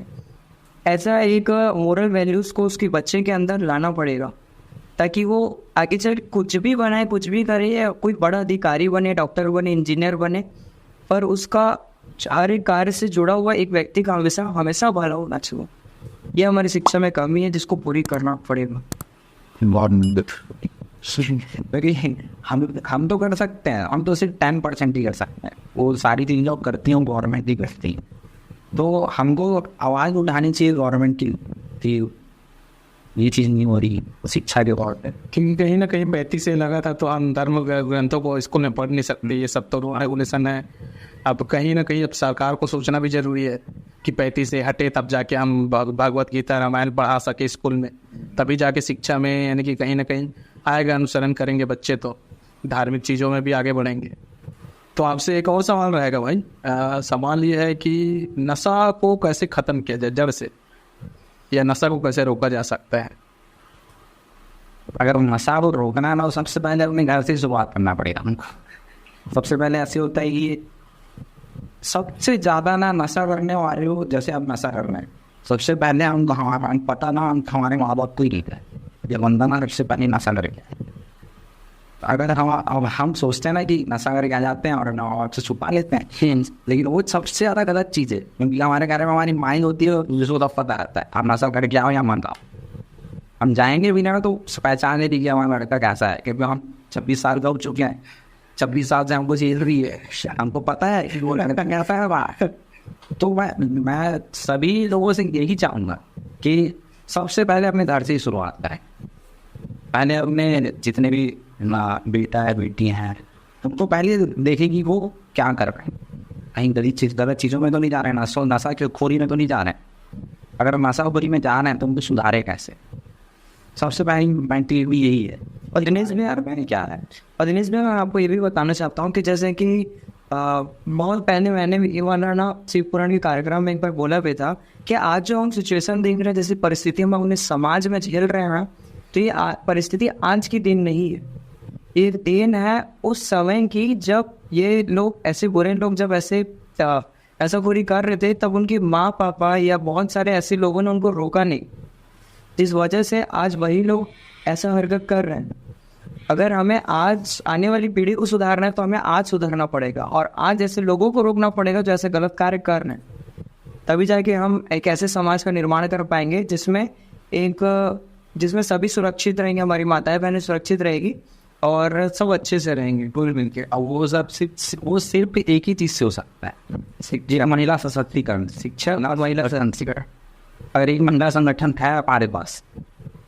ऐसा एक मोरल वैल्यूज़ को उसके बच्चे के अंदर लाना पड़ेगा, ताकि वो आगे चल कुछ भी बनाए, कुछ भी करे, या कोई बड़ा अधिकारी बने, डॉक्टर बने, इंजीनियर बने, पर उसका हर एक कार्य से जुड़ा हुआ एक व्यक्ति का हमेशा हमेशा भला होना चाहिए। ये हमारी शिक्षा में कमी है जिसको पूरी करना पड़ेगा। देखिए, हम तो कर सकते हैं, हम तो सिर्फ 10% ही कर सकते हैं। वो सारी चीज़ें जो करती हैं गवर्नमेंट ही करती है। तो हमको आवाज़ उठानी चाहिए गवर्नमेंट की कि ये चीज़ नहीं हो रही शिक्षा के तौर पर। क्योंकि कहीं ना कहीं 35 से लगा था तो हम धर्म ग्रंथों को स्कूल में पढ़ नहीं सकते, ये सब तो रेगुलेशन है। अब कहीं ना कहीं अब सरकार को सोचना भी जरूरी है कि 35 से हटे, तब जाके हम भागवत गीता रामायण पढ़ा सके स्कूल में, तभी जाके शिक्षा में यानी कि कहीं ना कहीं आएगा। अनुसरण करेंगे बच्चे तो धार्मिक चीज़ों में भी आगे बढ़ेंगे। तो आपसे एक और सवाल रहेगा भाई। सवाल ये है कि नशा को कैसे ख़त्म किया जाए जड़ से, या नशा को कैसे रोका जा सकता है? अगर नशा को रोकना है ना, तो सबसे पहले अपने घर से शुरुआत करना पड़ेगा हमको। सबसे पहले ऐसे होता है कि सबसे ज़्यादा ना नशा करने वाले हो, जैसे अब नशा करना है, सबसे पहले हम पता ना हम हमारे माँ बाप को ही रहता है, ये बंदा ना सबसे पहले नशा करेगा। अगर हम सोचते हैं ना कि नशा करके आ जाते हैं और माँ बाप से छुपा लेते हैं, लेकिन वो सबसे ज़्यादा गलत चीज़ है। क्योंकि हमारे घर में हमारी माँ होती है, जिसको तब पता रहता है आप नशा करके आओ या मन आओ। हम जाएंगे भी ना तो पहचान नहीं कि हमारा लड़का कैसा है, क्योंकि हम 26 साल का हो चुके हैं। 26 साल से हमको झेल रही है, हमको पता है कि वो लड़का कैसा है बाहर। तो मैं सभी लोगों से यही चाहूँगा कि सबसे पहले अपने घर से ही शुरुआत करें। पहले अपने जितने भी बेटा है बेटी हैं उनको पहले देखें कि वो क्या कर रहे हैं, कहीं गलत चीज़ों में तो नहीं जा रहे हैं, नशा की खोरी में तो नहीं जा रहे हैं। अगर नशा खोरी में जा रहे हैं तो उनको सुधारे कैसे, सबसे पहली मेंटली भी यही है। और दिनेश में यार मैंने क्या है, और दिनेश में मैं आपको ये भी बताना चाहता हूँ कि जैसे कि बहुत पहले मैंने ये वाला ना शिव पुराण के कार्यक्रम में एक बार बोला भी था कि आज जो हम सिचुएशन देख रहे हैं, जैसी परिस्थिति हम अपने समाज में झेल रहे हैं, तो ये परिस्थिति आज की दिन नहीं है, ये दिन है उस समय की जब ये लोग ऐसे बुरे लोग जब ऐसा बुरी कर रहे थे, तब उनके माँ पापा या बहुत सारे ऐसे लोगों ने उनको रोका नहीं, जिस वजह से आज वही लोग ऐसा हरकत कर रहे हैं। अगर हमें आज आने वाली पीढ़ी को सुधारना है तो हमें आज सुधरना पड़ेगा, और आज ऐसे लोगों को रोकना पड़ेगा जो ऐसे गलत कार्य कर रहे हैं। तभी जाके हम एक ऐसे समाज का निर्माण कर पाएंगे जिसमें सभी सुरक्षित रहेंगे, हमारी माताएं बहनें सुरक्षित रहेगी और सब अच्छे से रहेंगे पूरे मिलके। और वो सिर्फ एक ही चीज़ से हो सकता है, महिला सशक्तिकरण, शिक्षा और महिला सशक्तिकरण। अगर एक महिला संगठन है हमारे पास,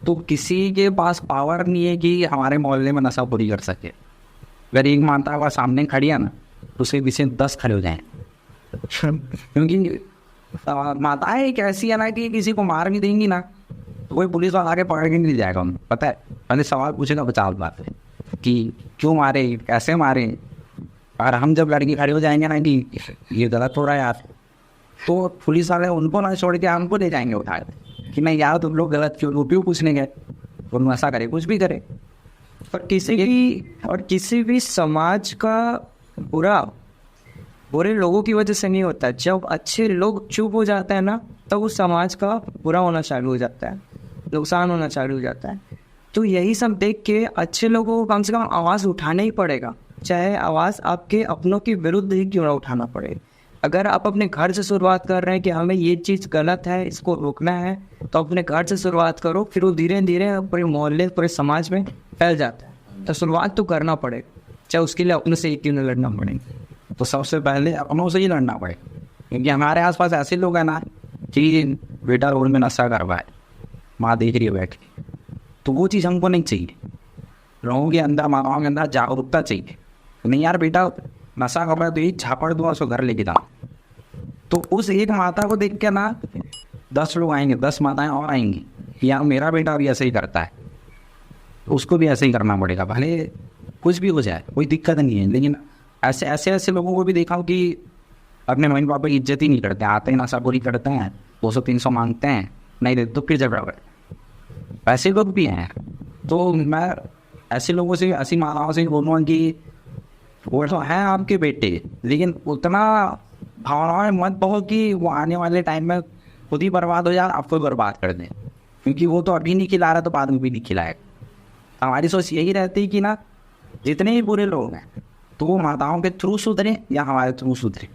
तो किसी के पास पावर नहीं है कि हमारे मोहल्ले में नशा पूरी कर सके। अगर एक माता का सामने खड़ी है ना, तो उसके पीछे 10 खड़े हो जाएं। क्योंकि माताएं एक ऐसी है ना कि किसी को मार भी देंगी ना तो कोई पुलिस वाला आगे पकड़ के नहीं जाएगा उन्हें, पता है। पहले सवाल पूछेगा बचाव बात है कि क्यों मारे, कैसे मारे। और हम जब लड़की खड़े हो जाएंगे ना कि ये गलत हो रहा है यार, तो पुलिस वाले उनको ना छोड़ के हमको ले जाएंगे उठा कि नहीं यार तुम लोग गलत क्यों पूछने गए, तुम ऐसा करे कुछ भी करे। और किसी भी समाज का बुरे लोगों की वजह से नहीं होता। जब अच्छे लोग चुप हो जाते हैं ना, तब उस समाज का बुरा होना चालू हो जाता है, नुकसान होना चालू हो जाता है। तो यही सब देख के अच्छे लोगों को कम से कम आवाज़ उठाना ही पड़ेगा, चाहे आवाज़ आपके अपनों के विरुद्ध ही क्यों ना उठाना पड़े। अगर आप अपने घर से शुरुआत कर रहे हैं कि हमें ये चीज़ गलत है, इसको रोकना है, तो अपने घर से शुरुआत करो, फिर वो धीरे धीरे पूरे मोहल्ले पूरे समाज में फैल जाता है। तो शुरुआत तो करना पड़ेगा, चाहे उसके लिए अपने से ही क्यों न लड़ना पड़ेगा। तो सबसे पहले अपनों से ही लड़ना पड़ेगा, क्योंकि हमारे आसपास ऐसे लोग हैं ना कि बेटा रोड में नशा करवाए, माँ देख रही है बैठ के, तो वो चीज़ हमको नहीं चाहिए। लोगों के अंदर, माताओं के अंदर जागरूकता चाहिए। नहीं यार बेटा नशा कर रहा है तो ये झापड़ दूँ उसको घर लेके जाऊँ। तो उस एक माता को देख के ना 10 लोग आएंगे, 10 माताएं और आएंगी, या मेरा बेटा भी ऐसे ही करता है, उसको भी ऐसे ही करना पड़ेगा, भले कुछ भी हो जाए, कोई दिक्कत नहीं है। लेकिन ऐसे लोगों को भी देखा हूँ कि अपने मम्मी पापा की इज्जत ही नहीं करते, आते हैं नशा पूरी करते हैं, 200-300 मांगते हैं, नहीं देते तो फिर झगड़ा करते। ऐसे लोग भी हैं। तो मैं ऐसे लोगों से, ऐसी माताओं से बोलूँगा कि वो तो हैं आपके बेटे, लेकिन उतना भावनाएं मत बहो कि वो आने वाले टाइम में खुद ही बर्बाद हो जाए, आपको बर्बाद कर दें, क्योंकि वो तो अभी नहीं खिला रहा तो बाद में भी नहीं खिलाएगा। हमारी सोच यही रहती है कि ना जितने भी बुरे लोग हैं तो वो माताओं के थ्रू सुधरे या हमारे थ्रू सुधरे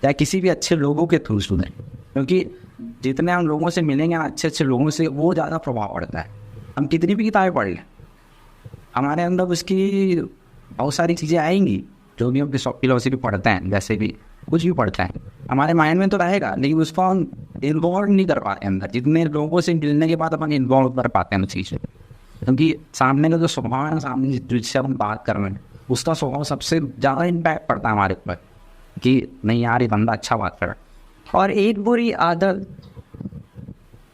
या किसी भी अच्छे लोगों के थ्रू सुधरे, क्योंकि जितने हम लोगों से मिलेंगे अच्छे अच्छे लोगों से, वो ज़्यादा प्रभाव पड़ता है। हम कितनी भी किताबें पढ़ लें, हमारे अंदर उसकी बहुत सारी चीज़ें आएंगी, जो भी हम फिलोसफी पढ़ते हैं, जैसे भी कुछ भी पढ़ते हैं, हमारे माइंड में तो रहेगा, लेकिन उसको हम इन्वॉल्व नहीं कर पाते अंदर। जितने लोगों से मिलने के बाद अपन इन्वॉल्व कर पाते हैं उस चीज़ में, क्योंकि सामने का जो स्वभाव है ना, सामने जिससे हम बात कर रहे हैं, उसका स्वभाव सबसे ज़्यादा इम्पैक्ट पड़ता है हमारे ऊपर कि नहीं यार ये बंदा अच्छा बात कर रहा है। और एक बुरी आदत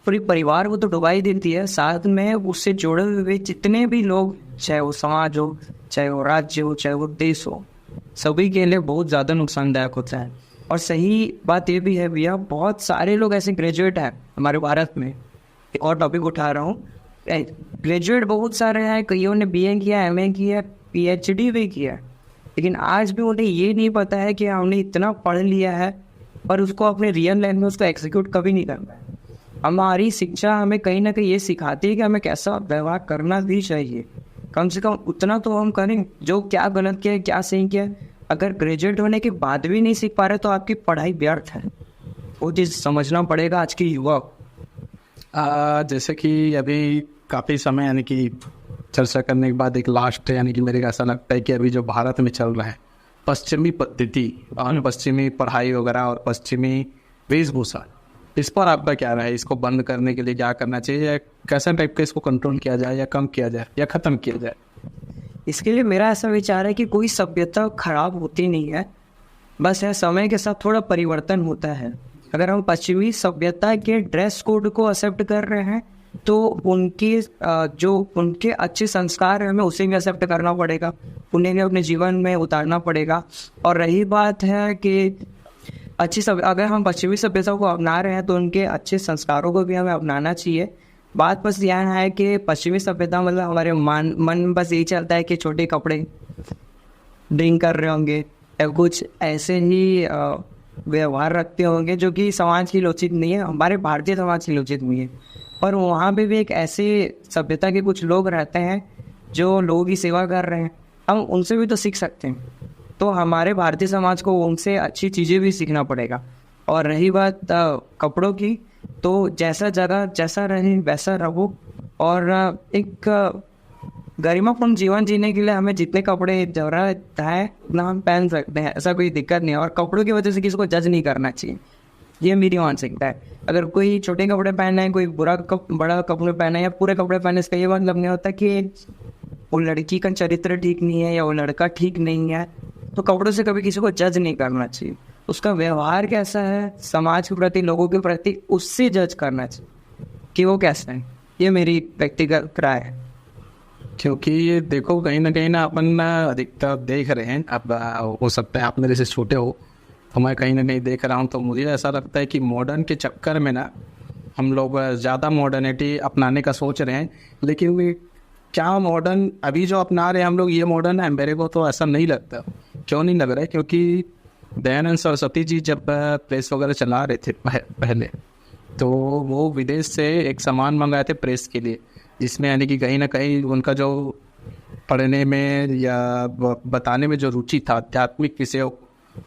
पूरी परिवार को तो डुबा ही देती है, साथ में उससे जुड़े हुए जितने भी लोग, चाहे वो समाज हो, चाहे वो राज्य हो, चाहे वो देश हो, सभी के लिए बहुत ज़्यादा नुकसानदायक होता है। और सही बात ये भी है भैया, बहुत सारे लोग ऐसे ग्रेजुएट हैं हमारे भारत में। एक और टॉपिक उठा रहा हूँ, ग्रेजुएट बहुत सारे हैं, कईयों ने BA किया, MA किया, PhD भी किया, लेकिन आज भी उन्हें ये नहीं पता है कि हमने इतना पढ़ लिया है पर उसको अपने रियल लाइफ में उसको एग्जीक्यूट कभी नहीं करना है। हमारी शिक्षा हमें कहीं ना कहीं ये सिखाती है कि हमें कैसा व्यवहार करना भी चाहिए, कम से कम उतना तो हम करें, जो क्या गलत किया क्या सही किया। अगर ग्रेजुएट होने के बाद भी नहीं सीख पा रहे तो आपकी पढ़ाई व्यर्थ है, वो चीज़ समझना पड़ेगा आज के युवा। जैसे कि अभी काफ़ी समय यानी कि चर्चा करने के बाद एक लास्ट यानी कि मेरे को ऐसा लगता है कि अभी जो भारत में चल रहा है पश्चिमी पद्धति और पश्चिमी पढ़ाई वगैरह और पश्चिमी वेशभूषा, इस पर आपका क्या राय है? इसको बंद करने के लिए क्या करना चाहिए, या कैसा टाइप का इसको कंट्रोल किया जाए, या कम किया जाए, या ख़त्म किया जाए? इसके लिए मेरा ऐसा विचार है कि कोई सभ्यता खराब होती नहीं है, बस है समय के साथ थोड़ा परिवर्तन होता है। अगर हम पश्चिमी सभ्यता के ड्रेस कोड को एक्सेप्ट कर रहे हैं तो उनकी जो उनके अच्छे संस्कार हैं हमें उसे भी एक्सेप्ट करना पड़ेगा, उन्हें भी अपने जीवन में उतारना पड़ेगा। और रही बात है कि अगर हम पश्चिमी सभ्यता को अपना रहे हैं तो उनके अच्छे संस्कारों को भी हमें अपनाना चाहिए। बात बस यह है कि पश्चिमी सभ्यता मतलब हमारे मन में बस यही चलता है कि छोटे कपड़े, ड्रिंक कर रहे होंगे या कुछ ऐसे ही व्यवहार रखते होंगे जो कि समाज की उचित नहीं है, हमारे भारतीय समाज की उचित नहीं है। पर वहाँ पे भी एक ऐसे सभ्यता के कुछ लोग रहते हैं जो लोगों की सेवा कर रहे हैं, हम उनसे भी तो सीख सकते हैं। तो हमारे भारतीय समाज को उनसे अच्छी चीज़ें भी सीखना पड़ेगा। और रही बात कपड़ों की, तो जैसा जगह जैसा रहे वैसा रहो, और एक गरिमापूर्ण जीवन जीने के लिए हमें जितने कपड़े ज़रूरत है उतना हम पहन सकते हैं, ऐसा कोई दिक्कत नहीं है। और कपड़ों की वजह से किसी को जज नहीं करना चाहिए, ये मेरी मानसिकता है। अगर कोई छोटे कपड़े पहना है, कोई बड़ा कपड़े पहना है या पूरे कपड़े पहने, इसका ये मतलब नहीं होता कि वो लड़की का चरित्र ठीक नहीं है या वो लड़का ठीक नहीं है। तो कपड़ों से कभी किसी को जज नहीं करना चाहिए, उसका व्यवहार कैसा है समाज के प्रति, लोगों के प्रति, उससे जज करना चाहिए कि वो कैसा है। ये मेरी व्यक्तिगत राय है। क्योंकि ये देखो कहीं ना अपन अधिकतर देख रहे हैं, अब हो सकता है आप मेरे से छोटे हो तो मैं कहीं ना कहीं देख रहा हूँ, तो मुझे ऐसा लगता है कि मॉडर्न के चक्कर में ना हम लोग ज़्यादा मॉडर्निटी अपनाने का सोच रहे हैं। लेकिन वे क्या मॉडर्न अभी जो अपना रहे हैं हम लोग, ये मॉडर्न है? मेरे को तो ऐसा नहीं लगता। क्यों नहीं लग रहा है? क्योंकि दयानंद सरस्वती जी जब प्रेस वगैरह चला रहे थे पहले, तो वो विदेश से एक सामान मंगाए थे प्रेस के लिए, जिसमें यानी कि कहीं ना कहीं उनका जो पढ़ने में या बताने में जो रुचि था आध्यात्मिक विषयों,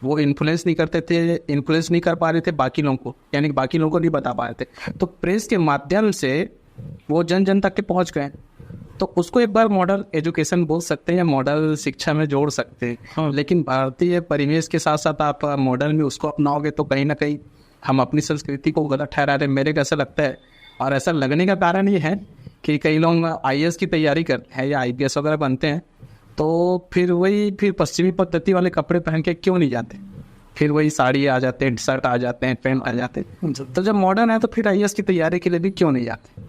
वो इन्फ्लुएंस नहीं कर पा रहे थे बाकी लोगों को, यानी कि बाकी लोगों को नहीं बता पा रहे थे। तो प्रेस के माध्यम से वो जन जन तक के पहुंच गए। तो उसको एक बार मॉडल एजुकेशन बोल सकते हैं या मॉडल शिक्षा में जोड़ सकते हैं। हाँ। लेकिन भारतीय परिवेश के साथ साथ आप मॉडल में उसको अपनाओगे तो कहीं ना कहीं हम अपनी संस्कृति को गलत ठहरा रहे हैं, मेरे को ऐसा लगता है। और ऐसा लगने का कारण ये है कि कई लोग IAS की तैयारी करते हैं या IPS वगैरह बनते हैं, तो फिर पश्चिमी पद्धति वाले कपड़े पहन के क्यों नहीं जाते? फिर वही साड़ी आ जाते हैं, शर्ट आ जाते हैं, पैंट आ जाते हैं। तो जब मॉडर्न है तो फिर IAS की तैयारी के लिए भी क्यों नहीं जाते?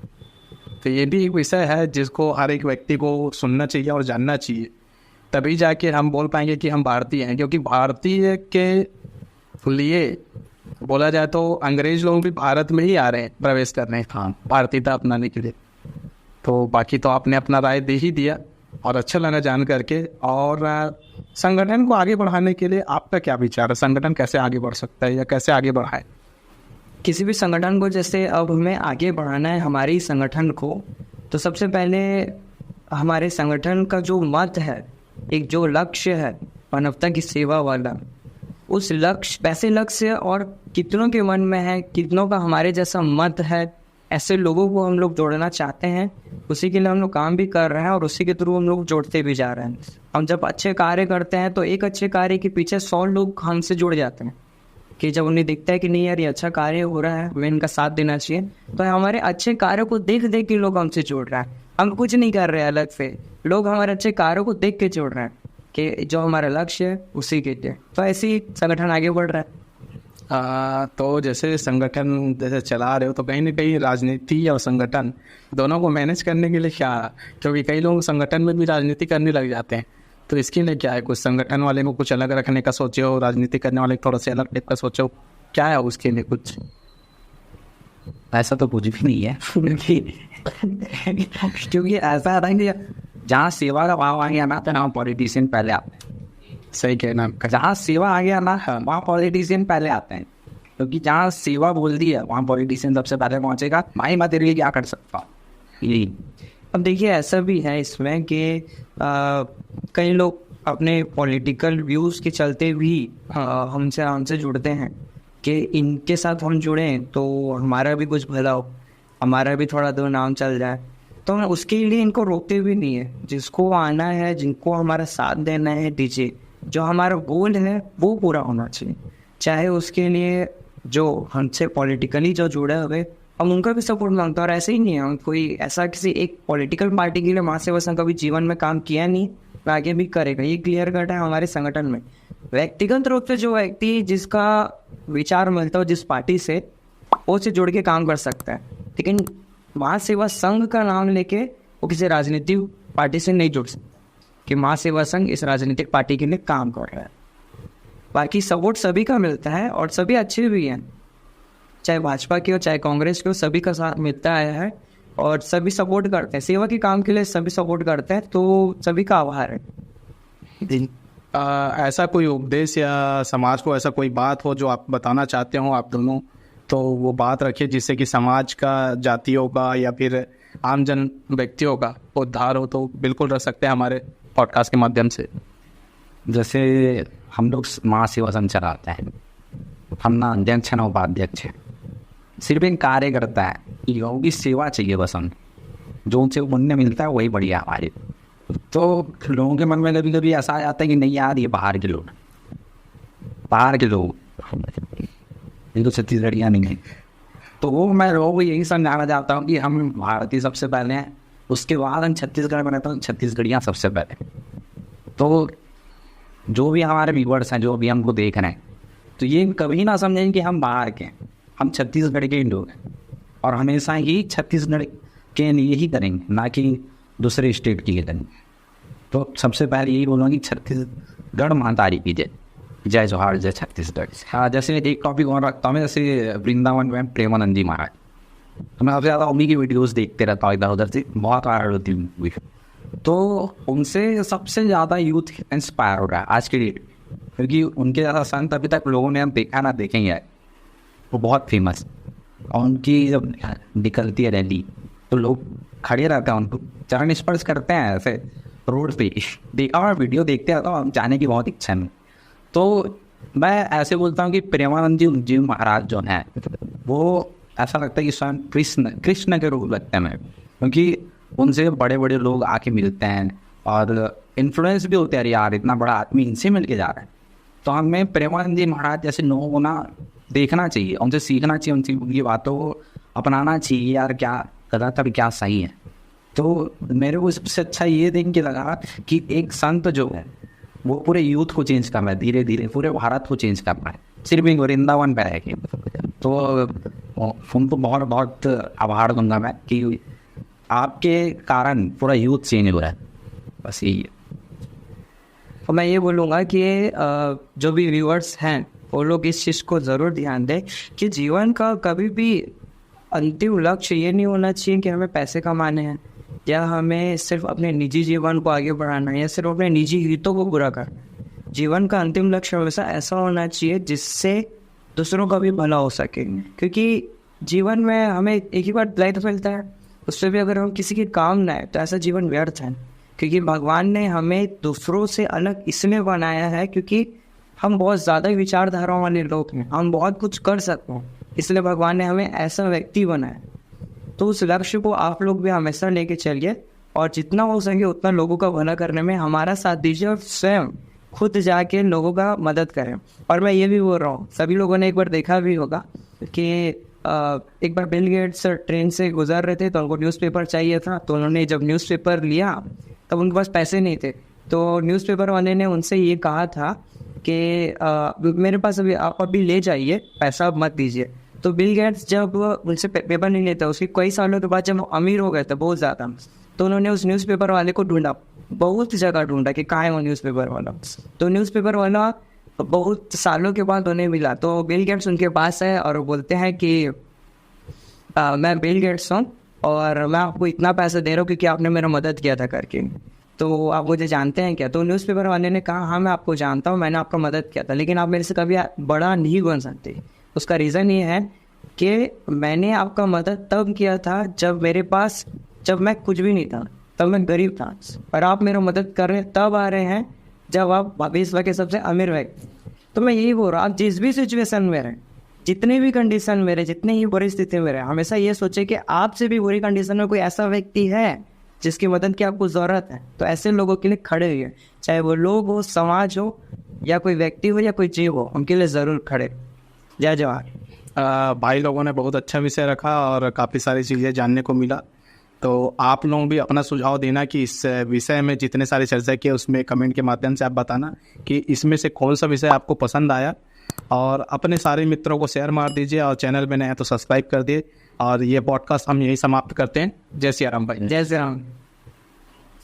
तो ये भी एक विषय है जिसको हर एक व्यक्ति को सुनना चाहिए और जानना चाहिए, तभी जाके हम बोल पाएंगे कि हम भारतीय हैं। क्योंकि भारतीय के लिए बोला जाए तो अंग्रेज लोग भी भारत में ही आ रहे हैं प्रवेश करने, हाँ, भारतीयता अपनाने के लिए। तो बाकी तो आपने अपना राय दे ही दिया और अच्छा लगा जान करके। और संगठन को आगे बढ़ाने के लिए आपका क्या विचार है? संगठन कैसे आगे बढ़ सकता है या कैसे आगे बढ़ाए? किसी भी संगठन को जैसे अब हमें आगे बढ़ाना है हमारी संगठन को, तो सबसे पहले हमारे संगठन का जो मत है, एक जो लक्ष्य है मानवता की सेवा वाला, उस लक्ष्य, वैसे लक्ष्य और कितनों के मन में है, कितनों का हमारे जैसा मत है, ऐसे लोगों को हम लोग जोड़ना चाहते हैं। उसी के लिए हम लोग काम भी कर रहे हैं और उसी के थ्रू हम लोग जोड़ते भी जा रहे हैं। हम जब अच्छे कार्य करते हैं तो एक अच्छे कार्य के पीछे 100 लोग हमसे जुड़ जाते हैं, कि जब उन्हें दिखता है कि नहीं यार ये अच्छा कार्य हो रहा है, हमें इनका साथ देना चाहिए, तो हमारे अच्छे कार्यों को देख देख के लोग हमसे जुड़ रहे हैं। हम कुछ नहीं कर रहे हैं अलग से, लोग हमारे अच्छे कार्यों को देख के जुड़ रहे हैं कि जो हमारा लक्ष्य है उसी के लिए। तो ऐसे ही संगठन आगे बढ़ रहा है। तो जैसे संगठन जैसे चला रहे हो तो कहीं ना कहीं राजनीति और संगठन दोनों को मैनेज करने के लिए क्या, क्योंकि कई लोग संगठन में भी राजनीति करने लग जाते हैं, तो इसके लिए क्या है? कुछ संगठन वाले को कुछ अलग रखने का सोचे हो, राजनीति करने वाले थोड़ा सा अलग टाइप का सोचे हो, क्या है उसके लिए कुछ? ऐसा तो कुछ भी नहीं है क्योंकि ऐसा है कि जहाँ सेवा का भाव आ गया ना तो वहाँ पॉलिटिशियन पहले आते हैं। सही कहना आपका। जहाँ सेवा आ गया ना वहाँ पॉलिटिशियन पहले आते हैं, क्योंकि जहाँ सेवा बोल दी है वहाँ पॉलिटिशियन सबसे पहले पहुँचेगा। भाई मैं तेरे लिए क्या कर सकता हूँ, यही। अब देखिए ऐसा भी है इसमें कि कई लोग अपने पॉलिटिकल व्यूज़ के चलते भी हमसे जुड़ते हैं कि इनके साथ हम जुड़ें तो हमारा भी कुछ भला हो, हमारा भी थोड़ा दो नाम चल जाए। तो हम उसके लिए इनको रोकते भी नहीं है। जिसको आना है, जिनको हमारा साथ देना है, दीजिए। जो हमारा गोल है वो पूरा होना चाहिए, चाहे उसके लिए जो हमसे पॉलिटिकली जो जुड़े हुए हम उनका भी सपोर्ट मांगते हैं। और ऐसे ही नहीं है, हम कोई ऐसा किसी एक पॉलिटिकल पार्टी के लिए माँ से वैसा कभी जीवन में काम किया नहीं, आगे भी करेगा, ये क्लियर कट है हमारे संगठन में। व्यक्तिगत रूप से जो व्यक्ति जिसका विचार मिलता हो जिस पार्टी से, वो से जुड़ के काम कर सकता है, लेकिन माँ सेवा संघ का नाम लेके वो किसी राजनीतिक पार्टी से नहीं जुड़ सकता कि माँ सेवा संघ इस राजनीतिक पार्टी के लिए काम कर रहा है। बाकी सपोर्ट सभी का मिलता है और सभी अच्छे भी हैं, चाहे भाजपा की हो चाहे कांग्रेस की हो, सभी का साथ मिलता आया है और सभी सपोर्ट करते हैं। सेवा के काम के लिए सभी सपोर्ट करते हैं, तो सभी का आभार है। ऐसा कोई उपदेश या समाज को ऐसा कोई बात हो जो आप बताना चाहते हो आप दोनों, तो वो बात रखिए जिससे कि समाज का, जातियों का या फिर आमजन व्यक्तियों का उद्धार हो, तो बिल्कुल रख सकते हैं हमारे पॉडकास्ट के माध्यम से। जैसे हम लोग माँ सेवा संघ चलाते हैं, हम ना अध्यक्ष ना उपाध्यक्ष है, सिर्फ एक कार्य करता है, लोगों की सेवा चाहिए बस। हम जो उनसे पुण्य मिलता है वही बढ़िया हमारे। तो लोगों के मन में कभी कभी ऐसा आ जाता है कि नहीं यार ये बाहर के लोग ये तो छत्तीसगढ़िया नहीं है। तो वो मैं लोगों को यही समझाना चाहता हूँ कि हम भारतीय सबसे पहले हैं, उसके बाद हम छत्तीसगढ़ में रहता हूँ, छत्तीसगढ़िया सबसे पहले। तो जो भी हमारे व्यूअर्स हैं, जो भी हमको देख रहे हैं, तो ये कभी ना समझें कि हम बाहर के हैं, हम छत्तीसगढ़ के ही लोग हैं और हमेशा ही छत्तीसगढ़ के लिए ही करेंगे, ना कि दूसरे स्टेट के लिए करेंगे। तो सबसे पहले यही बोलूँगा कि छत्तीसगढ़ महातारी की जय, जय जोहार, जय छत्तीसगढ़। हाँ, जैसे एक टॉपिक और रखता हूँ मैं, जैसे वृंदावन में प्रेमानंद जी महाराज, तो मैं सबसे ज़्यादा उन्हीं की वीडियोज़ देखते रहता हूँ, इधर उधर से बहुत वायरल होती है। तो उनसे सबसे ज़्यादा यूथ इंस्पायर हो रहा है आज के डेट, क्योंकि उनके ज़्यादा संत अभी तक लोगों ने हम देखा ना देखेंगे, वो बहुत फेमस। और उनकी जब निकलती है रैली तो लोग खड़े रहते हैं, उनको चरण स्पर्श करते हैं ऐसे रोड पे। देखा और वीडियो देखते रहता हूँ, जाने की बहुत इच्छा है। तो मैं ऐसे बोलता हूँ कि प्रेमानंद जी महाराज जो हैं, वो ऐसा लगता है कि स्वयं कृष्ण के रूप लगते हैं, क्योंकि उनसे बड़े बड़े लोग आके मिलते हैं और इन्फ्लुएंस भी होते हैं, यार इतना बड़ा आदमी इनसे मिल के जा रहा है। तो हमें प्रेमानंद जी महाराज जैसे लोगों को ना देखना चाहिए, उनसे सीखना चाहिए, उनकी बातों को अपनाना चाहिए, यार क्या गलत है क्या सही है। तो मेरे को सबसे अच्छा ये देख के लगा कि एक संत जो है वो पूरे यूथ को चेंज कर रहा है, धीरे धीरे पूरे भारत को चेंज कर रहा है, सिर्फ एक वृंदावन पे रह के। तो उनको बहुत बहुत आभार दूंगा मैं कि आपके कारण पूरा यूथ चेंज हो रहा है, बस यही है। और मैं ये बोलूँगा कि जो भी व्यूअर्स हैं वो लोग इस चीज़ को ज़रूर ध्यान दें कि जीवन का कभी भी अंतिम लक्ष्य ये नहीं होना चाहिए कि हमें पैसे कमाने हैं या हमें सिर्फ अपने निजी जीवन को आगे बढ़ाना है या सिर्फ अपने निजी हितों को पूरा करना। जीवन का अंतिम लक्ष्य हमेशा ऐसा होना चाहिए जिससे दूसरों का भी भला हो सके, क्योंकि जीवन में हमें एक ही बार लाइफ मिलता है, उससे भी अगर हम किसी के काम ना आए तो ऐसा जीवन व्यर्थ है। क्योंकि भगवान ने हमें दूसरों से अलग इसलिए बनाया है क्योंकि हम बहुत ज़्यादा विचारधाराओं वाले लोग हैं, हम बहुत कुछ कर सकते हैं, इसलिए भगवान ने हमें ऐसा व्यक्ति बनाया। तो उस लक्ष्य को आप लोग भी हमेशा लेके चलिए और जितना हो सके उतना लोगों का भला करने में हमारा साथ दीजिए और स्वयं खुद जाके लोगों का मदद करें। और मैं ये भी बोल रहा हूँ, सभी लोगों ने एक बार देखा भी होगा कि एक बार बिल गेट्स ट्रेन से गुजर रहे थे तो उनको न्यूज़पेपर चाहिए था। तो उन्होंने जब न्यूज़पेपर लिया तब उनके पास पैसे नहीं थे, तो न्यूज़पेपर वाले ने उनसे ये कहा था कि मेरे पास अभी आप अभी ले जाइए, पैसा अब मत दीजिए। तो बिल गेट्स जब उनसे पेपर नहीं लेता, उसके कई सालों के बाद जब अमीर हो गए थे बहुत ज़्यादा, तो उन्होंने उस न्यूज़पेपर वाले को ढूंढा, बहुत जगह ढूंढा कि कहाँ है वो न्यूज़पेपर वाला। तो न्यूज़पेपर वाला बहुत सालों के बाद उन्हें मिला, तो बिल गेट्स उनके पास है और बोलते हैं कि मैं बिल गेट्स हूँ और मैं आपको इतना पैसा दे रहा हूँ क्योंकि आपने मेरा मदद किया था करके, तो आप मुझे जानते हैं क्या? तो न्यूज़पेपर वाले ने कहा हाँ मैं आपको जानता हूँ, मैंने आपका मदद किया था, लेकिन आप मेरे से कभी बड़ा नहीं बन सकते। उसका रीज़न ये है कि मैंने आपका मदद तब किया था जब मैं कुछ भी नहीं था, तब मैं गरीब था, और आप मेरा मदद कर रहे तब आ रहे हैं जब आप विश्व के सबसे अमीर व्यक्ति। तो मैं यही बोल रहा हूँ, आप जिस भी सिचुएशन में रहें, जितनी भी कंडीशन में रहे, जितनी ही परिस्थिति में रहे, हमेशा ये सोचे कि आपसे भी बुरी कंडीशन में कोई ऐसा व्यक्ति है जिसकी मदद की आपको ज़रूरत है, तो ऐसे लोगों के लिए खड़े हुए, चाहे वो लोग हो, समाज हो, या कोई व्यक्ति हो या कोई जीव हो, उनके लिए ज़रूर खड़े। जय जवाहर। भाई लोगों ने बहुत अच्छा विषय रखा और काफ़ी सारी चीज़ें जानने को मिला। तो आप लोग भी अपना सुझाव देना कि इस विषय में जितने सारे चर्चा किए उसमें कमेंट के माध्यम से आप बताना कि इसमें से कौन सा विषय आपको पसंद आया, और अपने सारे मित्रों को शेयर मार दीजिए और चैनल में नए हैं तो सब्सक्राइब कर दिए। और ये पॉडकास्ट हम यही समाप्त करते हैं। जय सिया राम भाई। जय श्री राम।